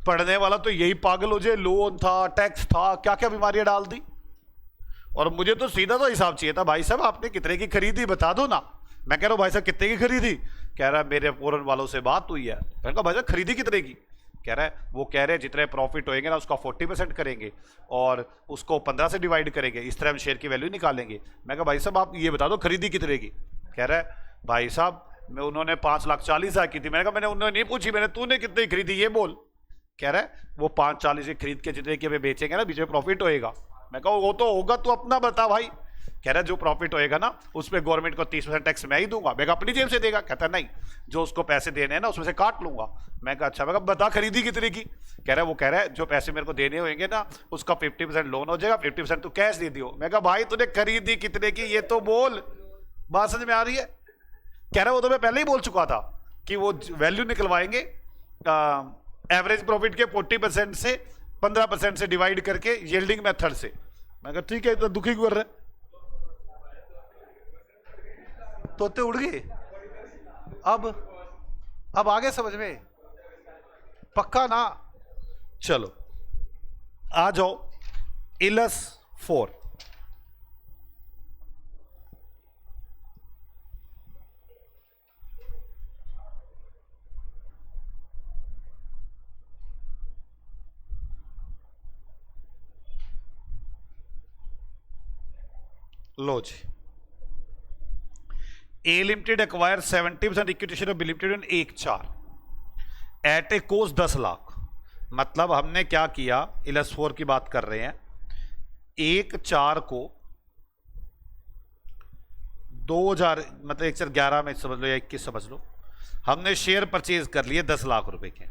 पढ़ने वाला तो यही पागल हो जाए, लोन था, टैक्स था, क्या क्या बीमारियां डाल दी। और मुझे तो सीधा तो हिसाब चाहिए था, भाई साहब आपने कितने की खरीदी बता दो ना। मैं कह रहा हूं भाई साहब कितने की खरीदी? कह रहा है मेरे फोरन वालों से बात हुई है। मैंने कहा भाई साहब खरीदी कितने की? कह रहा है वो कह रहे हैं जितने प्रॉफिट होएंगे ना उसका 40% करेंगे और उसको 15 से डिवाइड करेंगे, इस तरह हम शेयर की वैल्यू निकालेंगे। मैं कहा भाई साहब आप ये बता दो खरीदी कितने की? कह रहा है भाई साहब मैं उन्होंने 5,40,000 की थी। मैंने कहा मैंने उन्होंने नहीं पूछी, मैंने तूने कितनी खरीदी ये बोल। कह रहा है वो 5,40 की खरीद के जितने की हमें बेचेंगे ना बीच में प्रॉफिट होएगा। मैं कहा वो तो होगा, तू अपना बता भाई। कह रहा है जो प्रॉफिट होएगा ना उसमें गवर्नमेंट को 30% टैक्स मैं ही दूंगा। मैं अपनी जेब से देगा? कहता नहीं, जो उसको पैसे देने हैं ना उसमें से काट लूंगा। मैं कहा अच्छा। मैं कहा बता खरीदी कितने की? कह रहा है वो कह रहा है जो पैसे मेरे को देने होंगे ना उसका 50% लोन हो जाएगा, 50% तू कैश दे दियो। मैं कहा भाई तूने खरीदी कितने की ये तो बोल, बात समझ में आ रही है? कह रहा है वो तो मैं पहले ही बोल चुका था कि वो वैल्यू निकलवाएंगे एवरेज प्रॉफिट के 40% से 15% से डिवाइड करके यील्डिंग मेथड से। मैं कहा ठीक है, तो दुखी क्यों कर रहे? तोते उड़ गए। अब आगे समझ में पक्का ना? चलो आ जाओ इलस 4। लो जी, A limited acquire 70% equity share of B limited in 1/4 at a cost 10 lakh. मतलब हमने क्या किया, इलस 4 की बात कर रहे हैं, 1/4 को 2000 मतलब 1/11 में समझ लो या 21 समझ लो, हमने शेयर परचेज कर लिए 10 लाख रुपए के।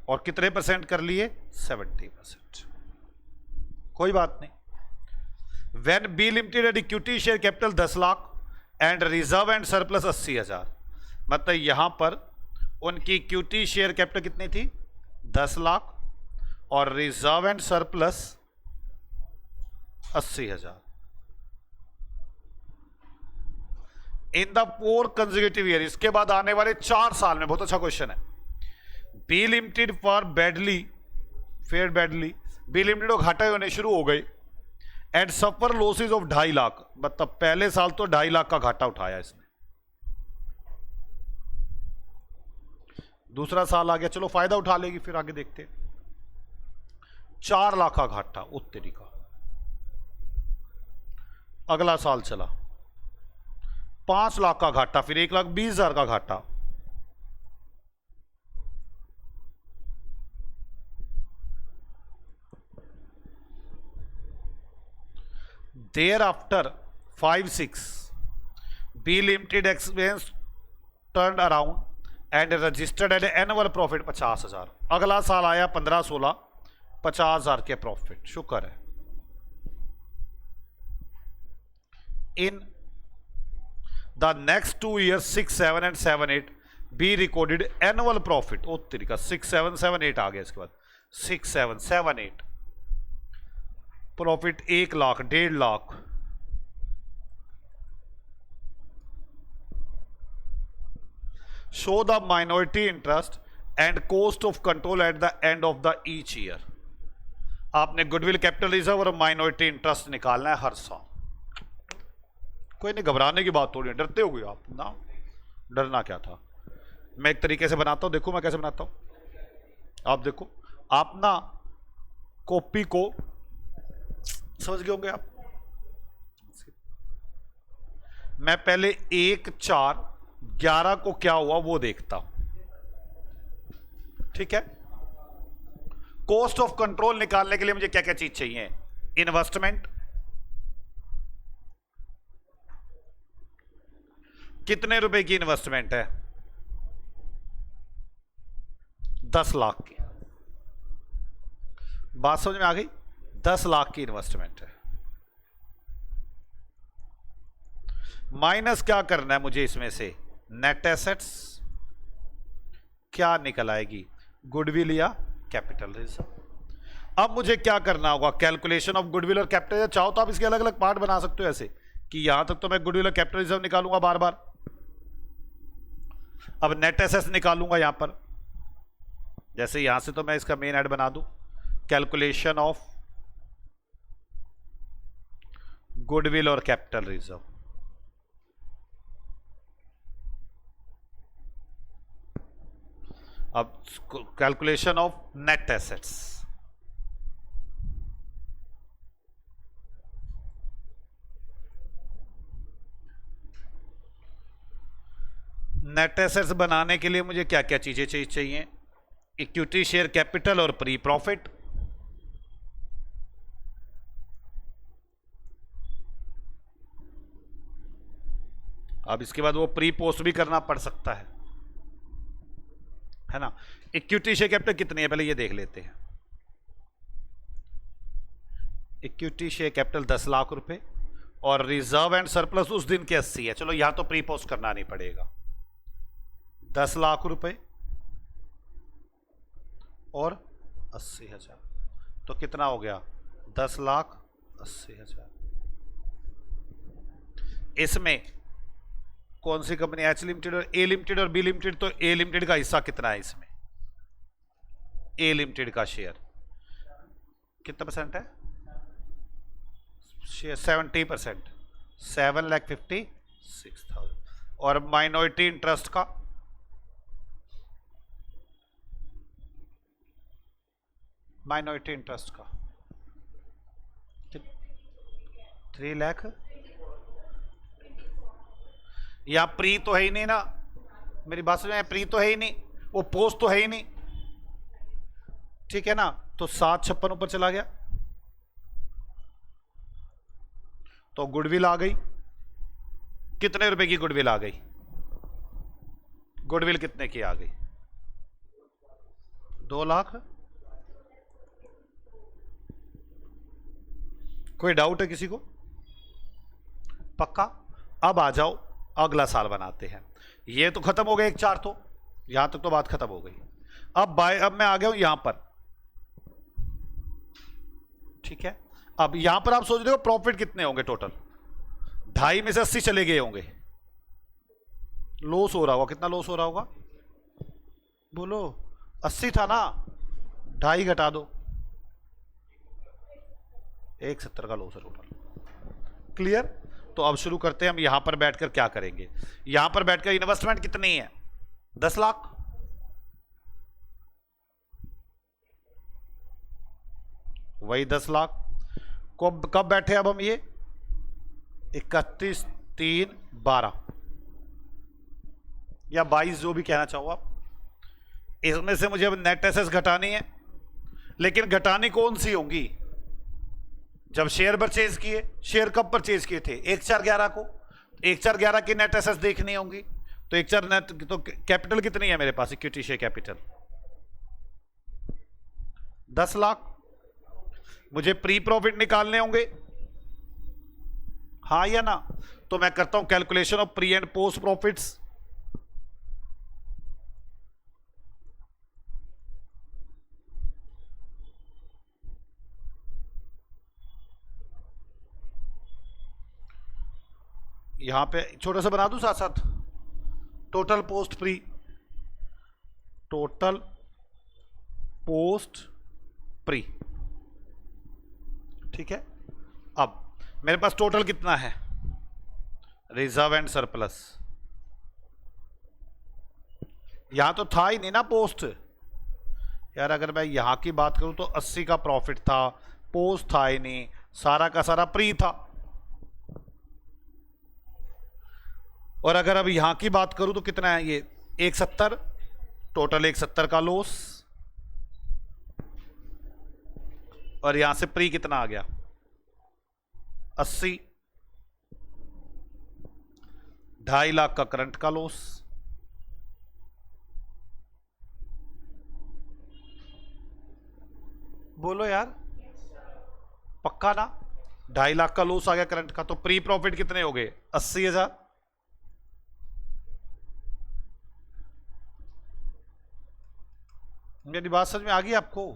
और कितने परसेंट कर लिए? 70%। कोई बात नहीं। When B Limited had equity share capital 10 lakh and reserve and surplus 80,000, मतलब यहां पर उनकी इक्विटी शेयर कैपिटल कितनी थी? 10 लाख और reserve and surplus 80,000। In the 4 consecutive year, इसके बाद आने वाले 4 साल में, बहुत अच्छा क्वेश्चन है। B limited for badly fair badly, B limited को घाटे होने शुरू हो गए and suffer losses of 2.5 lakh, मतलब पहले साल तो 2.5 लाख का घाटा उठाया इसने। दूसरा साल आ गया, चलो फायदा उठा लेगी, फिर आगे देखते हैं। 4 लाख का घाटा उत्तरी का। अगला साल चला 5 लाख का घाटा, फिर 1,20,000 का घाटा। Thereafter 5-6 B Limited expense turned around and registered at annual profit 50,000। अगला साल आया 15-16 50,000 के प्रॉफिट, शुक्र है। In the next 2 years 6, 7 and 7, 8 B recorded annual profit। ओ तरीका 6, 7, 7, 8 आ गया। इसके बाद 6, 7, 7, 8 profit 1 lakh 1.5 lakh. Show the minority interest and cost of control at the end of the each year. आपने गुडविल, कैपिटल रिजर्व और माइनॉरिटी इंटरेस्ट निकालना है हर साल। कोई नहीं, घबराने की बात थोड़ी है, डरते हो गए आप ना, डरना क्या था। मैं एक तरीके से बनाता हूं, देखो मैं कैसे बनाता हूं। आप देखो, आप ना कॉपी को समझ गए होंगे आप। मैं पहले 1, 4, 11 को क्या हुआ वो देखता हूं, ठीक है। कॉस्ट ऑफ कंट्रोल निकालने के लिए मुझे क्या क्या चीज चाहिए? इन्वेस्टमेंट, कितने रुपए की इन्वेस्टमेंट है? 10 लाख की। बात समझ में आ गई? 10 लाख की इन्वेस्टमेंट है। माइनस क्या करना है मुझे इसमें से? नेट एसेट्स क्या निकल आएगी? गुडविल या कैपिटल रिजर्व। अब मुझे क्या करना होगा? कैलकुलेशन ऑफ गुडविल और कैपिटल रिजर्व। चाहो तो आप इसके अलग अलग पार्ट बना सकते हो, ऐसे कि यहां तक तो मैं गुडविल और कैपिटल रिजर्व निकालूंगा बार बार। अब नेट एसेट्स निकालूंगा यहां पर, जैसे यहां से तो मैं इसका मेन हेड बना दूं, कैलकुलेशन ऑफ गुडविल और कैपिटल रिजर्व। अब calculation of net assets, net assets बनाने के लिए मुझे क्या क्या चीजें चाहिए? इक्विटी शेयर कैपिटल और प्री प्रॉफिट। अब इसके बाद वो प्री पोस्ट भी करना पड़ सकता है ना। इक्विटी शेयर कैपिटल कितनी है पहले ये देख लेते हैं। इक्विटी शेयर कैपिटल 10 लाख रुपए और रिजर्व एंड सरप्लस उस दिन के 80 है। चलो यहां तो प्री पोस्ट करना नहीं पड़ेगा। 10 लाख रुपए और 80,000, तो कितना हो गया? 10,80,000। इसमें कौन सी कंपनी? एच लिमिटेड और ए लिमिटेड और बी लिमिटेड। तो ए लिमिटेड का हिस्सा कितना है इसमें? ए लिमिटेड का शेयर कितना परसेंट है? शेयर 70%, 7,56,000। और माइनॉरिटी इंटरेस्ट का माइनॉरिटी इंटरेस्ट का 3 लाख। या प्री तो है ही नहीं ना, मेरी बात समझ में? प्री तो है ही नहीं, वो पोस्ट तो है ही नहीं, ठीक है ना। तो 756 ऊपर चला गया, तो गुडविल आ गई। कितने रुपए की गुडविल आ गई? गुडविल कितने की आ गई? 2 लाख। कोई डाउट है किसी को? पक्का? अब आ जाओ, अगला साल बनाते हैं। ये तो खत्म हो गया 1, 4, तो यहां तक तो बात खत्म हो गई। अब मैं आ गया हूं यहां पर, ठीक है। अब यहां पर आप सोच रहे हो प्रॉफिट कितने होंगे टोटल? 2.5 में से 80 चले गए होंगे, लॉस हो रहा होगा। कितना लॉस हो रहा होगा बोलो? 80 था ना, 2.5 घटा दो, 170 का लॉस है टोटल। क्लियर? तो अब शुरू करते हैं। हम यहां पर बैठकर क्या करेंगे? यहां पर बैठकर इन्वेस्टमेंट कितनी है? 10 लाख। वही 10 लाख को कब बैठे? अब हम ये 31/3/12 या 22, जो भी कहना चाहो आप। इसमें से मुझे अब नेट एसेट्स घटानी है, लेकिन घटानी कौन सी होंगी? जब शेयर परचेज किए, शेयर कब परचेज किए थे? 1/4/11 को। 1/4/11 की नेट एसेट्स देखनी होंगी। तो 1/4 नेट, तो कैपिटल कितनी है मेरे पास? Equity share capital 10 lakh. मुझे प्री प्रॉफिट निकालने होंगे, हाँ या ना? तो मैं करता हूं calculation of pre and post profits. यहां पे छोटा सा बना दूं साथ साथ, total post pre. Total post pre. ठीक है, अब मेरे पास टोटल कितना है, रिजर्व एंड सरप्लस। यहां तो था ही नहीं ना पोस्ट यार। अगर मैं यहां की बात करूं तो 80 का प्रॉफिट था, पोस्ट था ही नहीं, सारा का सारा प्री था। और अगर अब यहां की बात करूं तो कितना है ये, 170, टोटल 170 का लॉस। और यहां से प्री कितना आ गया, 80, 2.5 लाख का करंट का लॉस। बोलो यार, पक्का ना, 2.5 लाख का लॉस आ गया करंट का। तो प्री प्रॉफिट कितने हो गए, 80,000। मेरी बात समझ में आ गई आपको,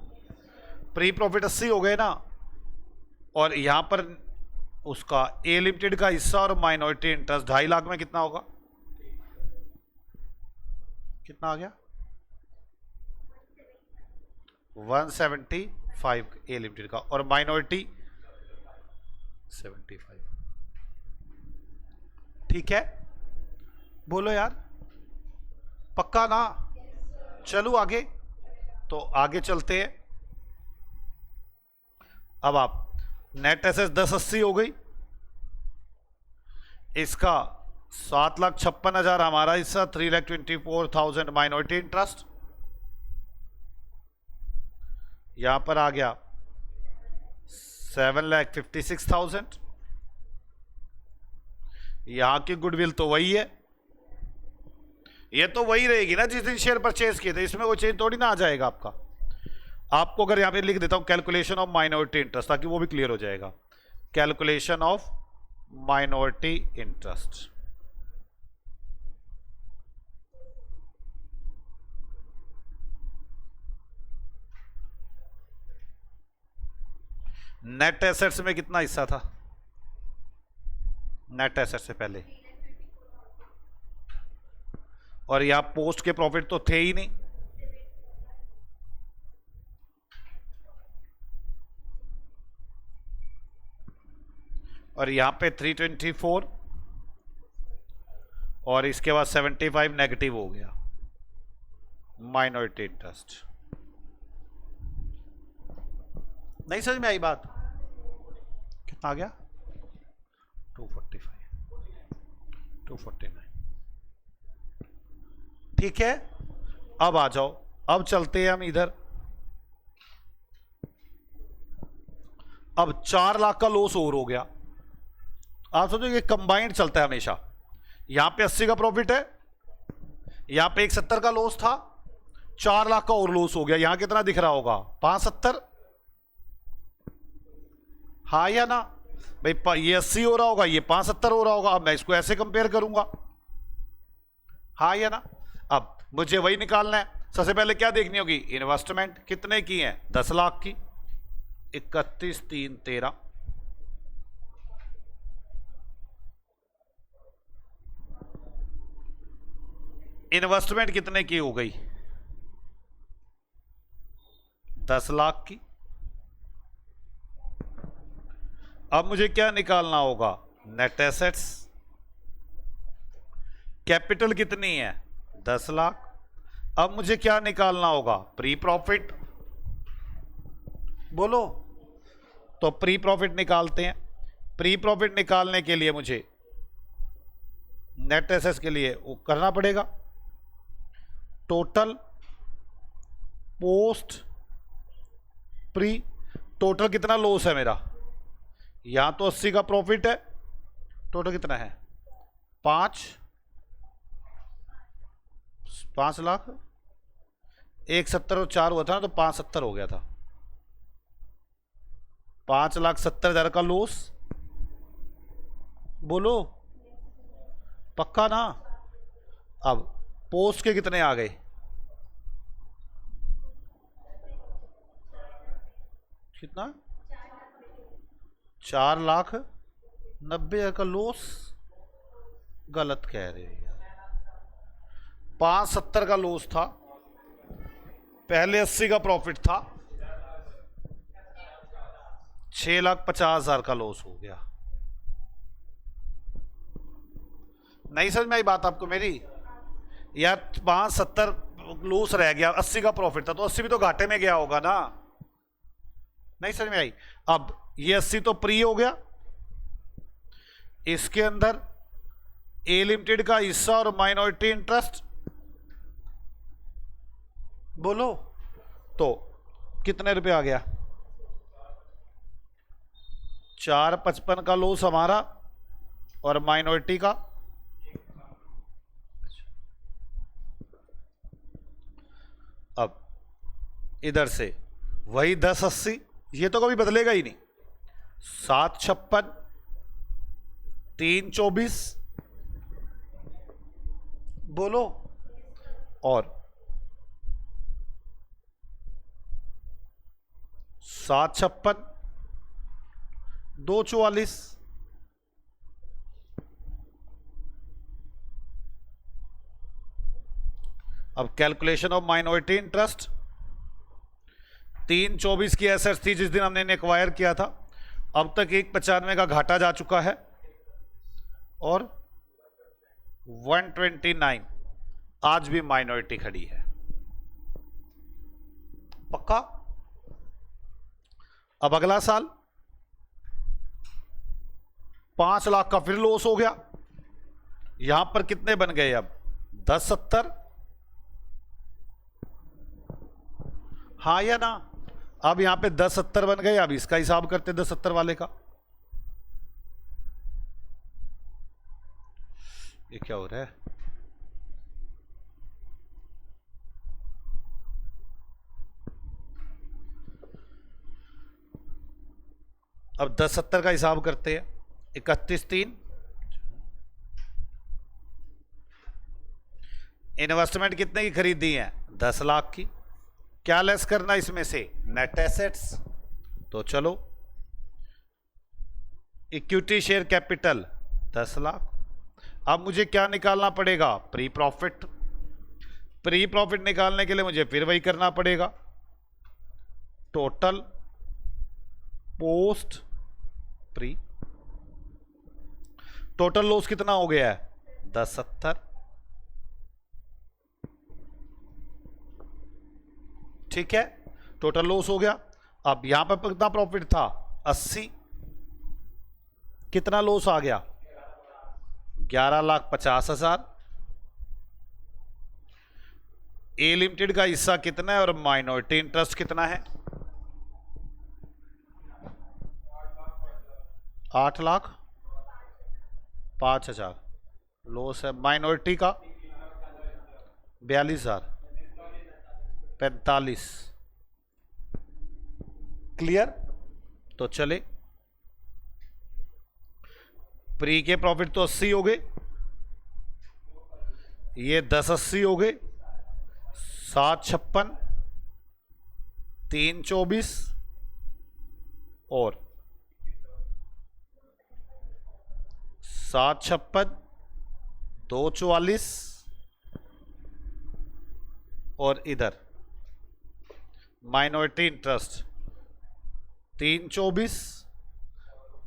प्री प्रॉफिट 80 हो गए ना। और यहां पर उसका ए लिमिटेड का हिस्सा और माइनॉरिटी इंटरेस्ट 2.5 लाख में कितना होगा, कितना आ गया, 175 ए लिमिटेड का, और माइनॉरिटी 75। ठीक है, बोलो यार, पक्का ना। चलो आगे, तो आगे चलते हैं। अब आप नेट एसेट्स 1080 हो गई, इसका 7,56,000 हमारा हिस्सा, 3,24,000 माइनॉरिटी इंटरेस्ट। यहां पर आ गया 7,56,000। यहां की गुडविल तो वही है, ये तो वही रहेगी ना जिस दिन शेयर परचेज किए थे, इसमें कोई चेंज थोड़ी ना आ जाएगा आपका। आपको अगर यहां पे लिख देता हूं कैलकुलेशन ऑफ माइनॉरिटी इंटरेस्ट, ताकि वो भी क्लियर हो जाएगा। Calculation of minority interest, net assets में कितना हिस्सा था, नेट एसेट से पहले, और यहां पोस्ट के प्रॉफिट तो थे ही नहीं। और यहां पे 324 और इसके बाद 75 नेगेटिव हो गया माइनॉरिटी इंटरेस्ट। नहीं समझ में आई बात, कितना आ गया, 245, 249। ठीक है, अब आ जाओ, अब चलते हैं हम इधर। अब 4 लाख का लॉस और हो गया। आप सोचो ये कंबाइंड चलता है हमेशा। यहां पे 80 का प्रॉफिट है, यहां पे 170 का लॉस था, 4 लाख का और लॉस हो गया। यहां कितना दिख रहा होगा, 570। हाँ या ना भाई, ये 80 हो रहा होगा, ये 570 हो रहा होगा। अब मैं इसको ऐसे कंपेयर करूंगा, हाँ या ना। अब मुझे वही निकालना है। सबसे पहले क्या देखनी होगी, इन्वेस्टमेंट कितने की है, 10 लाख की, 31,313। इन्वेस्टमेंट कितने की हो गई, 10 लाख की। अब मुझे क्या निकालना होगा, नेट एसेट्स। कैपिटल कितनी है, 10 लाख। अब मुझे क्या निकालना होगा, प्री प्रॉफिट। बोलो, तो प्री प्रॉफिट निकालते हैं। प्री प्रॉफिट निकालने के लिए मुझे नेट एसेट्स के लिए वो करना पड़ेगा, टोटल पोस्ट प्री। टोटल कितना लॉस है मेरा, यहां तो 80 का प्रॉफिट है, टोटल कितना है, 5 लाख। 170 और 4 हुआ था ना, तो 570 हो गया था। 5,70,000 का लॉस। बोलो, पक्का ना। अब पोस्ट के कितने आ गए, कितना, 4,90,000 का लॉस। गलत कह रहे हो यार, 570 का लॉस था, पहले 80 का प्रॉफिट था, 6,50,000 का लॉस हो गया। नहीं समझ में आई बात आपको मेरी? यार 570 लॉस रह गया, 80 का प्रॉफिट था, तो 80 भी तो घाटे में गया होगा ना। नहीं समझ में आई? अब ये 80 तो प्री हो गया, इसके अंदर ए लिमिटेड का हिस्सा और माइनॉरिटी इंटरेस्ट बोलो, तो कितने रुपए आ गया? 455 का लॉस हमारा और माइनॉरिटी का। अब इधर से वही 1080, ये तो कभी बदलेगा ही नहीं। 756, 324 बोलो, और 756, 244। अब कैलकुलेशन ऑफ माइनॉरिटी इंटरेस्ट, 324 की एसेट्स थी जिस दिन हमने एक्वायर किया था, अब तक 195 का घाटा जा चुका है और 129 आज भी माइनॉरिटी खड़ी है। पक्का? अब अगला साल 5 लाख का फिर लॉस हो गया। यहां पर कितने बन गए? अब 1070, हाँ या ना? अब यहां पे 1070 बन गए। अब इसका हिसाब करते 1070 वाले का। ये क्या हो रहा है? अब 1070 का हिसाब करते हैं। 31/3 इन्वेस्टमेंट कितने की खरीदी है? 10 लाख की। क्या लेस करना इसमें से? Net assets. तो चलो, इक्विटी शेयर कैपिटल 10 लाख। अब मुझे क्या निकालना पड़ेगा? Pre profit. प्री प्रॉफिट निकालने के लिए मुझे फिर वही करना पड़ेगा, total post pre. Total loss कितना हो गया है? 1070। ठीक है, टोटल लॉस हो गया। अब यहां पर कितना प्रॉफिट था? 80। कितना लॉस आ गया? 11,50,000। ए लिमिटेड का हिस्सा कितना है और माइनॉरिटी इंटरेस्ट कितना है? 8,05,000 लॉस है। माइनॉरिटी का 42,000, 45। क्लियर? तो चले, प्री के प्रॉफिट तो 80 हो गए, ये 1080 हो गए, 756, 324 और 756, 244 और इधर माइनॉरिटी इंटरेस्ट 324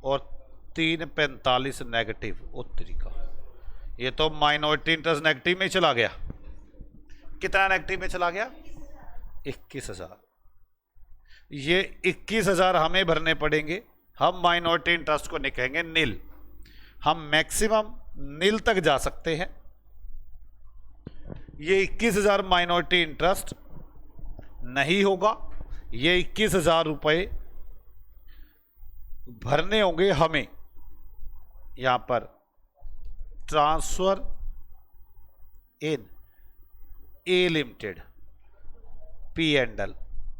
और 345 नेगेटिव। उत्तरी का ये तो माइनॉरिटी इंटरेस्ट नेगेटिव में चला गया। कितना नेगेटिव में चला गया? 21,000। ये 21,000 हमें भरने पड़ेंगे। हम माइनॉरिटी इंटरेस्ट को नहीं कहेंगे नील, हम मैक्सिमम नील तक जा सकते हैं। ये 21,000 माइनॉरिटी इंटरेस्ट नहीं होगा, ये 21,000 रुपए भरने होंगे हमें। यहां पर ट्रांसफर इन ए लिमिटेड P&L।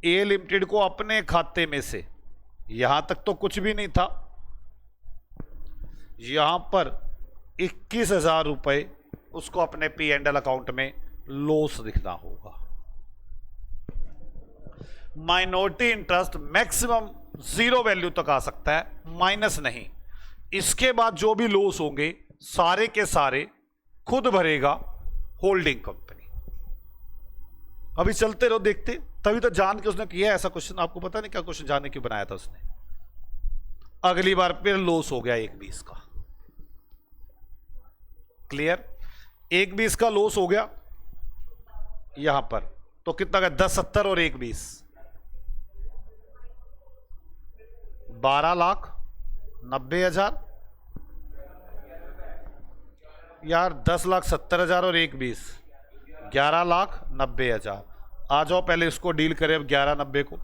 ए लिमिटेड को अपने खाते में से, यहां तक तो कुछ भी नहीं था, यहां पर 21,000 रुपए उसको अपने P&L अकाउंट में लॉस दिखना होगा। माइनॉरिटी इंटरेस्ट मैक्सिमम 0 वैल्यू तक आ सकता है, माइनस नहीं। इसके बाद जो भी लॉस होंगे सारे के सारे खुद भरेगा होल्डिंग कंपनी। अभी चलते रहो देखते, तभी तो जान के उसने किया ऐसा क्वेश्चन। आपको पता नहीं क्या क्वेश्चन जाने क्यों बनाया था उसने। अगली बार फिर लॉस हो गया 1.20 का। क्लियर? 1.20 का लॉस हो गया यहां पर, तो कितना गया? 10.70 और 1.20 12,90,000 यार। 10,70,000 और 1.20 11,90,000। आ जाओ पहले इसको डील करें अब 11,90 को।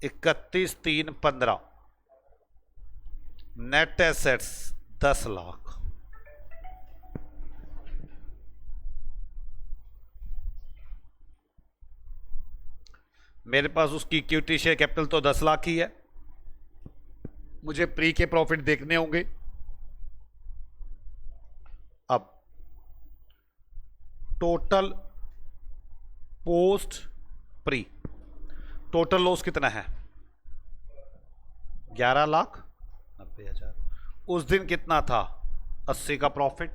31,315 नेट एसेट्स 10 लाख। मेरे पास उसकी इक्विटी शेयर कैपिटल तो 10 लाख ही है। मुझे प्री के प्रॉफिट देखने होंगे। अब total post pre total loss कितना है? 11,90,000। उस दिन कितना था? 80 का प्रॉफिट,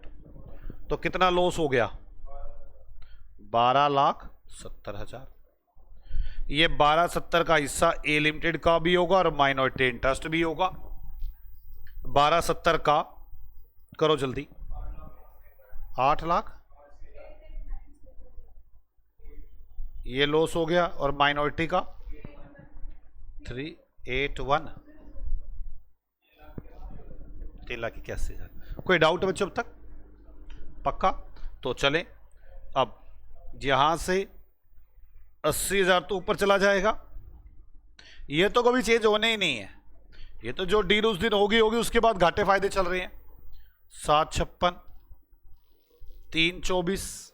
तो कितना लॉस हो गया? 12,70,000। ये 12,70 का हिस्सा ए लिमिटेड का भी होगा और माइनॉरिटी इंटरेस्ट भी होगा। 12,70 का करो जल्दी, 8 लाख ये लॉस हो गया, और माइनॉरिटी का 381 3,81,000। कोई डाउट है बच्चों अब तक? पक्का? तो चलें अब यहां से 80,000 तो ऊपर चला जाएगा। ये तो कभी चेंज होने ही नहीं है। ये तो जो डील उस दिन होगी उसके बाद घाटे फायदे चल रहे हैं। 756 324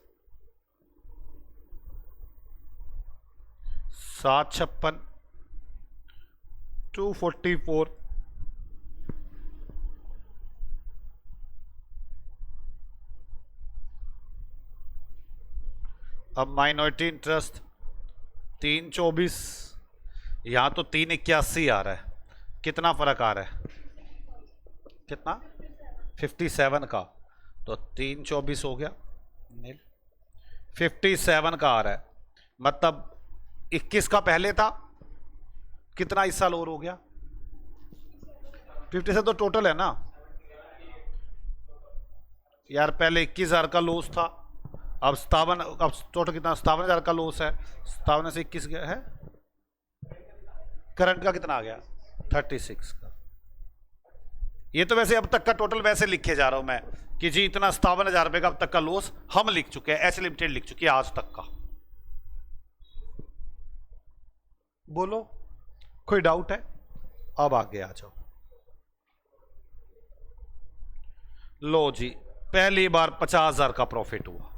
756 244 अब माइनॉरिटी इंटरेस्ट 324, यहां तो 381 आ रहा है। कितना फर्क आ रहा है? कितना? 57 का, तो 324 हो गया, 57 का आ रहा है। मतलब 21 का पहले था, कितना हिस्सा लोअर हो गया? 57 तो टोटल है ना यार। पहले 21,000 का लॉस था, अब 57, अब टोटल कितना? 57,000 का लॉस है। 57 से 21 गया है। करंट का कितना आ गया? 36 का। ये तो वैसे अब तक का टोटल वैसे लिखे जा रहा हूं मैं कि जी इतना 57,000 रुपए का अब तक का लॉस हम लिख चुके हैं, एच लिमिटेड लिख चुकी है आज तक का। बोलो कोई डाउट है? अब आगे आ जाओ। लो जी, पहली बार 50,000 का प्रॉफिट हुआ।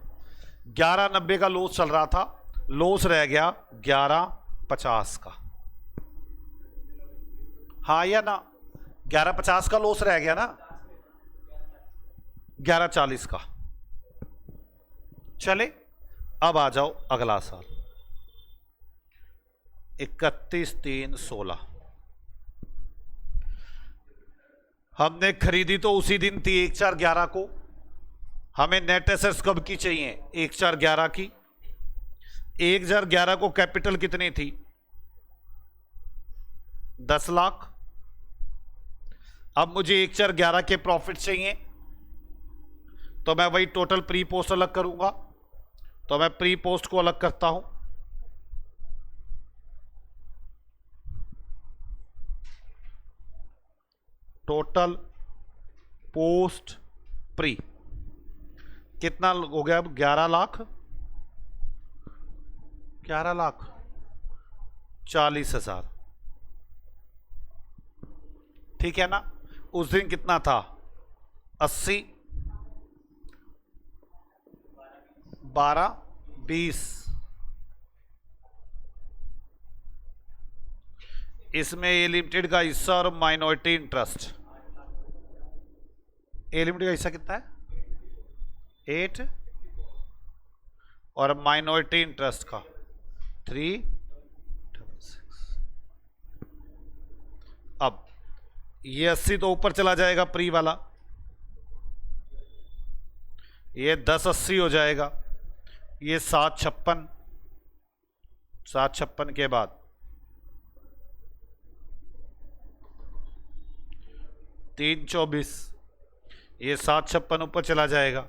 1190 का लॉस चल रहा था, लॉस रह गया 1150 का। हाँ या ना? 1150 का लॉस रह गया ना, 1140 का। चले अब आ जाओ अगला साल 31/3/16। हमने खरीदी तो उसी दिन थी 1/4/11 को। हमें नेट एसेट्स कब की चाहिए? 1/4/11 की। 1/11 को कैपिटल कितनी थी? 10 लाख। अब मुझे 1/11 के प्रॉफिट चाहिए, तो मैं वही टोटल प्री पोस्ट अलग करूंगा। तो मैं प्री पोस्ट को अलग करता हूं। टोटल पोस्ट प्री कितना हो गया? अब 11 लाख 40,000। ठीक है ना? उस दिन कितना था? 80 12 20। इसमें ए लिमिटेड का हिस्सा और माइनॉरिटी इंटरेस्ट। ए लिमिटेड का हिस्सा कितना है? 8 और माइनॉरिटी इंटरेस्ट का 366। अब ये 80 तो ऊपर चला जाएगा प्री वाला, ये 1080 हो जाएगा, ये 756, 756 के बाद 324, ये 756 ऊपर चला जाएगा,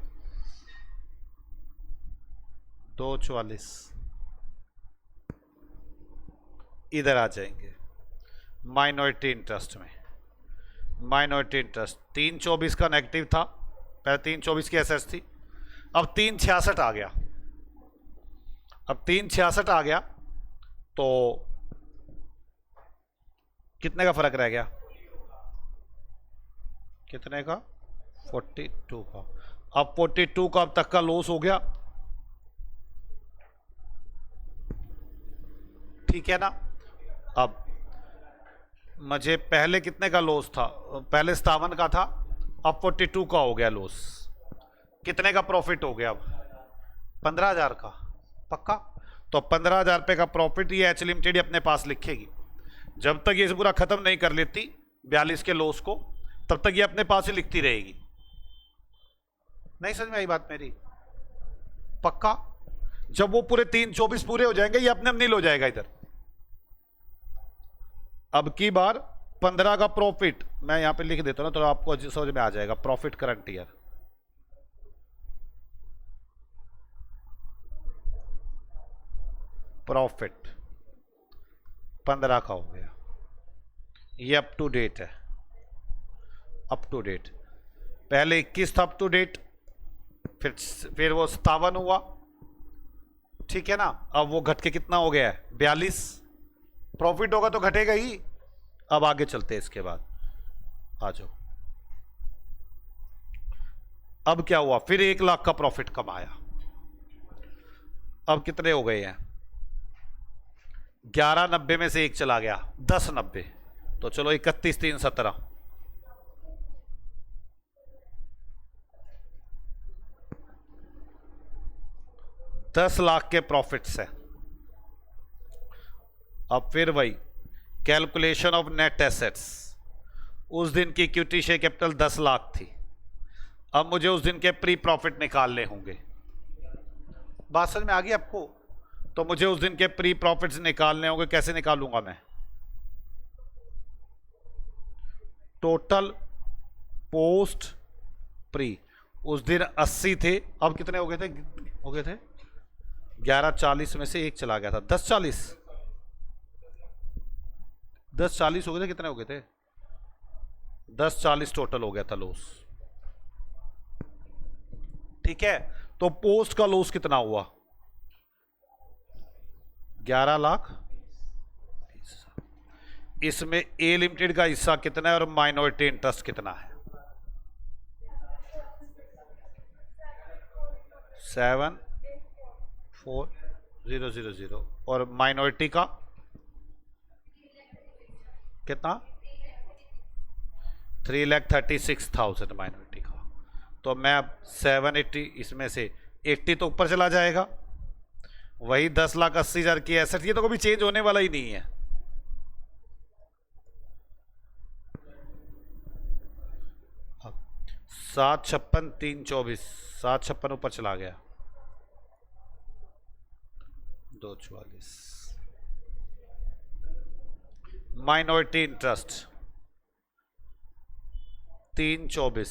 244 इधर आ जाएंगे माइनॉरिटी इंटरेस्ट में। माइनॉरिटी इंटरेस्ट 324 का नेगेटिव था, पहले 324 की एसेट्स थी, अब 366 आ गया। अब 366 आ गया तो कितने का फर्क रह गया? कितने का? 42 का। अब 42 का अब तक का लॉस हो गया, ठीक है ना। अब मुझे पहले कितने का लॉस था? पहले 57 का था, अब 42 का हो गया लॉस। कितने का प्रॉफिट हो गया? अब 15,000 का पक्का। तो 15,000 रुपये का प्रॉफिट ये एच लिमिटेड अपने पास लिखेगी। जब तक ये पूरा खत्म नहीं कर लेती 42 के लॉस को, तब तक ये अपने पास ही लिखती रहेगी। नहीं समझ में आई बात मेरी? पक्का। जब वो पूरे 324 पूरे हो जाएंगे ये अपने नील हो जाएगा इधर। अब की बार 15 का प्रॉफिट मैं यहां पे लिख देता हूं ना, तो आपको समझ में आ जाएगा। प्रॉफिट करंट ईयर, प्रॉफिट 15 का हो गया, ये अप टू डेट है। अप टू डेट पहले 21 था अप टू डेट, फिर वो 57 हुआ, ठीक है ना। अब वो घट के कितना हो गया है? 42। प्रॉफिट होगा तो घटेगा ही। अब आगे चलते हैं, इसके बाद आ जाओ। अब क्या हुआ? फिर 1 लाख का प्रॉफिट कमाया। अब कितने हो गए हैं? 1190 में से एक चला गया, 1090। तो चलो 31,317, 10 लाख के प्रॉफिट से। अब फिर वही कैलकुलेशन ऑफ नेट एसेट्स। उस दिन की इक्विटी शेयर कैपिटल 10 लाख थी, अब मुझे उस दिन के प्री प्रॉफिट निकालने होंगे। बात समझ में आ गई आपको? तो मुझे उस दिन के प्री प्रॉफिट्स निकालने होंगे। कैसे निकालूंगा मैं? Total post pre. उस दिन 80 थे, अब कितने हो गए थे? 1140 में से एक चला गया था, 1040। 1040 हो गए थे। कितने हो गए थे? 1040 टोटल हो गया था लॉस, ठीक है। तो पोस्ट का लॉस कितना हुआ? 11 लाख। इसमें ए लिमिटेड का हिस्सा कितना है और माइनॉरिटी इंटरेस्ट कितना है? 74000। और माइनॉरिटी का कितना? 3,36,000 माइनॉरिटी का। तो मैं अब 780, इसमें से 80 तो ऊपर चला जाएगा, वही 10,80,000 की एसेट। ये तो कभी चेंज होने वाला ही नहीं है। अब 756,324, 756 ऊपर चला गया, 244। माइनॉरिटी इंटरेस्ट 324,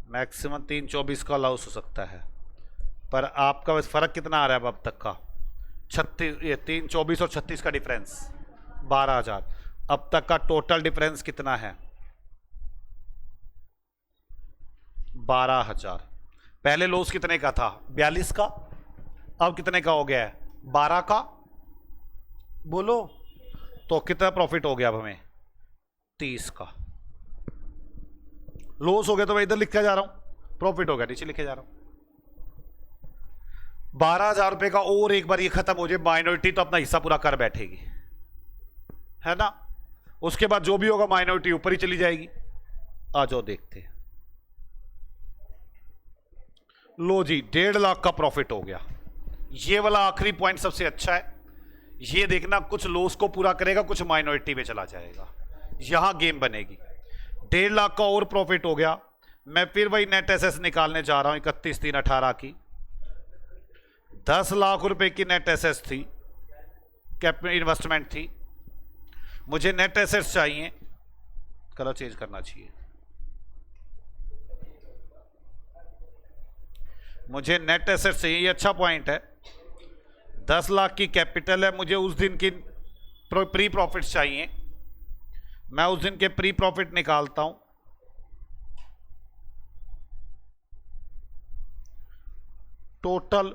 मैक्सिमम 324 का लॉस हो सकता है। पर आपका बस फर्क कितना आ रहा है अब तक का? 36। ये 324 और 36 का डिफरेंस 12,000। अब तक का टोटल डिफरेंस कितना है? 12,000। पहले लॉस कितने का था? 42 का। अब कितने का हो गया है? 12 का। बोलो तो कितना प्रॉफिट हो गया अब हमें? 30 का। लॉस हो गया तो मैं इधर लिखा जा रहा हूं, प्रॉफिट हो गया नीचे लिखे जा रहा हूं। 12,000 रुपए का और एक बार ये खत्म हो जाए, माइनॉरिटी तो अपना हिस्सा पूरा कर बैठेगी, है ना। उसके बाद जो भी होगा माइनॉरिटी ऊपर ही चली जाएगी। आ जाओ देखते हैं। लो जी, 1.5 लाख का प्रॉफिट हो गया। ये वाला आखिरी पॉइंट सबसे अच्छा है। ये देखना, कुछ लॉस को पूरा करेगा, कुछ माइनॉरिटी में चला जाएगा, यहां गेम बनेगी। 1.5 लाख का और प्रॉफिट हो गया, मैं फिर वही नेट एसेट्स निकालने जा रहा हूं 31/3/18 की। 10 लाख रुपए की नेट एसेट्स थी, कैपिटल इन्वेस्टमेंट थी। मुझे नेट एसेट्स चाहिए, कलर चेंज करना चाहिए। मुझे नेट एसेट्स चाहिए, ये अच्छा पॉइंट है। 10 लाख की कैपिटल है, मुझे उस दिन की प्री प्रॉफिट चाहिए। मैं उस दिन के प्री प्रॉफिट निकालता हूं। टोटल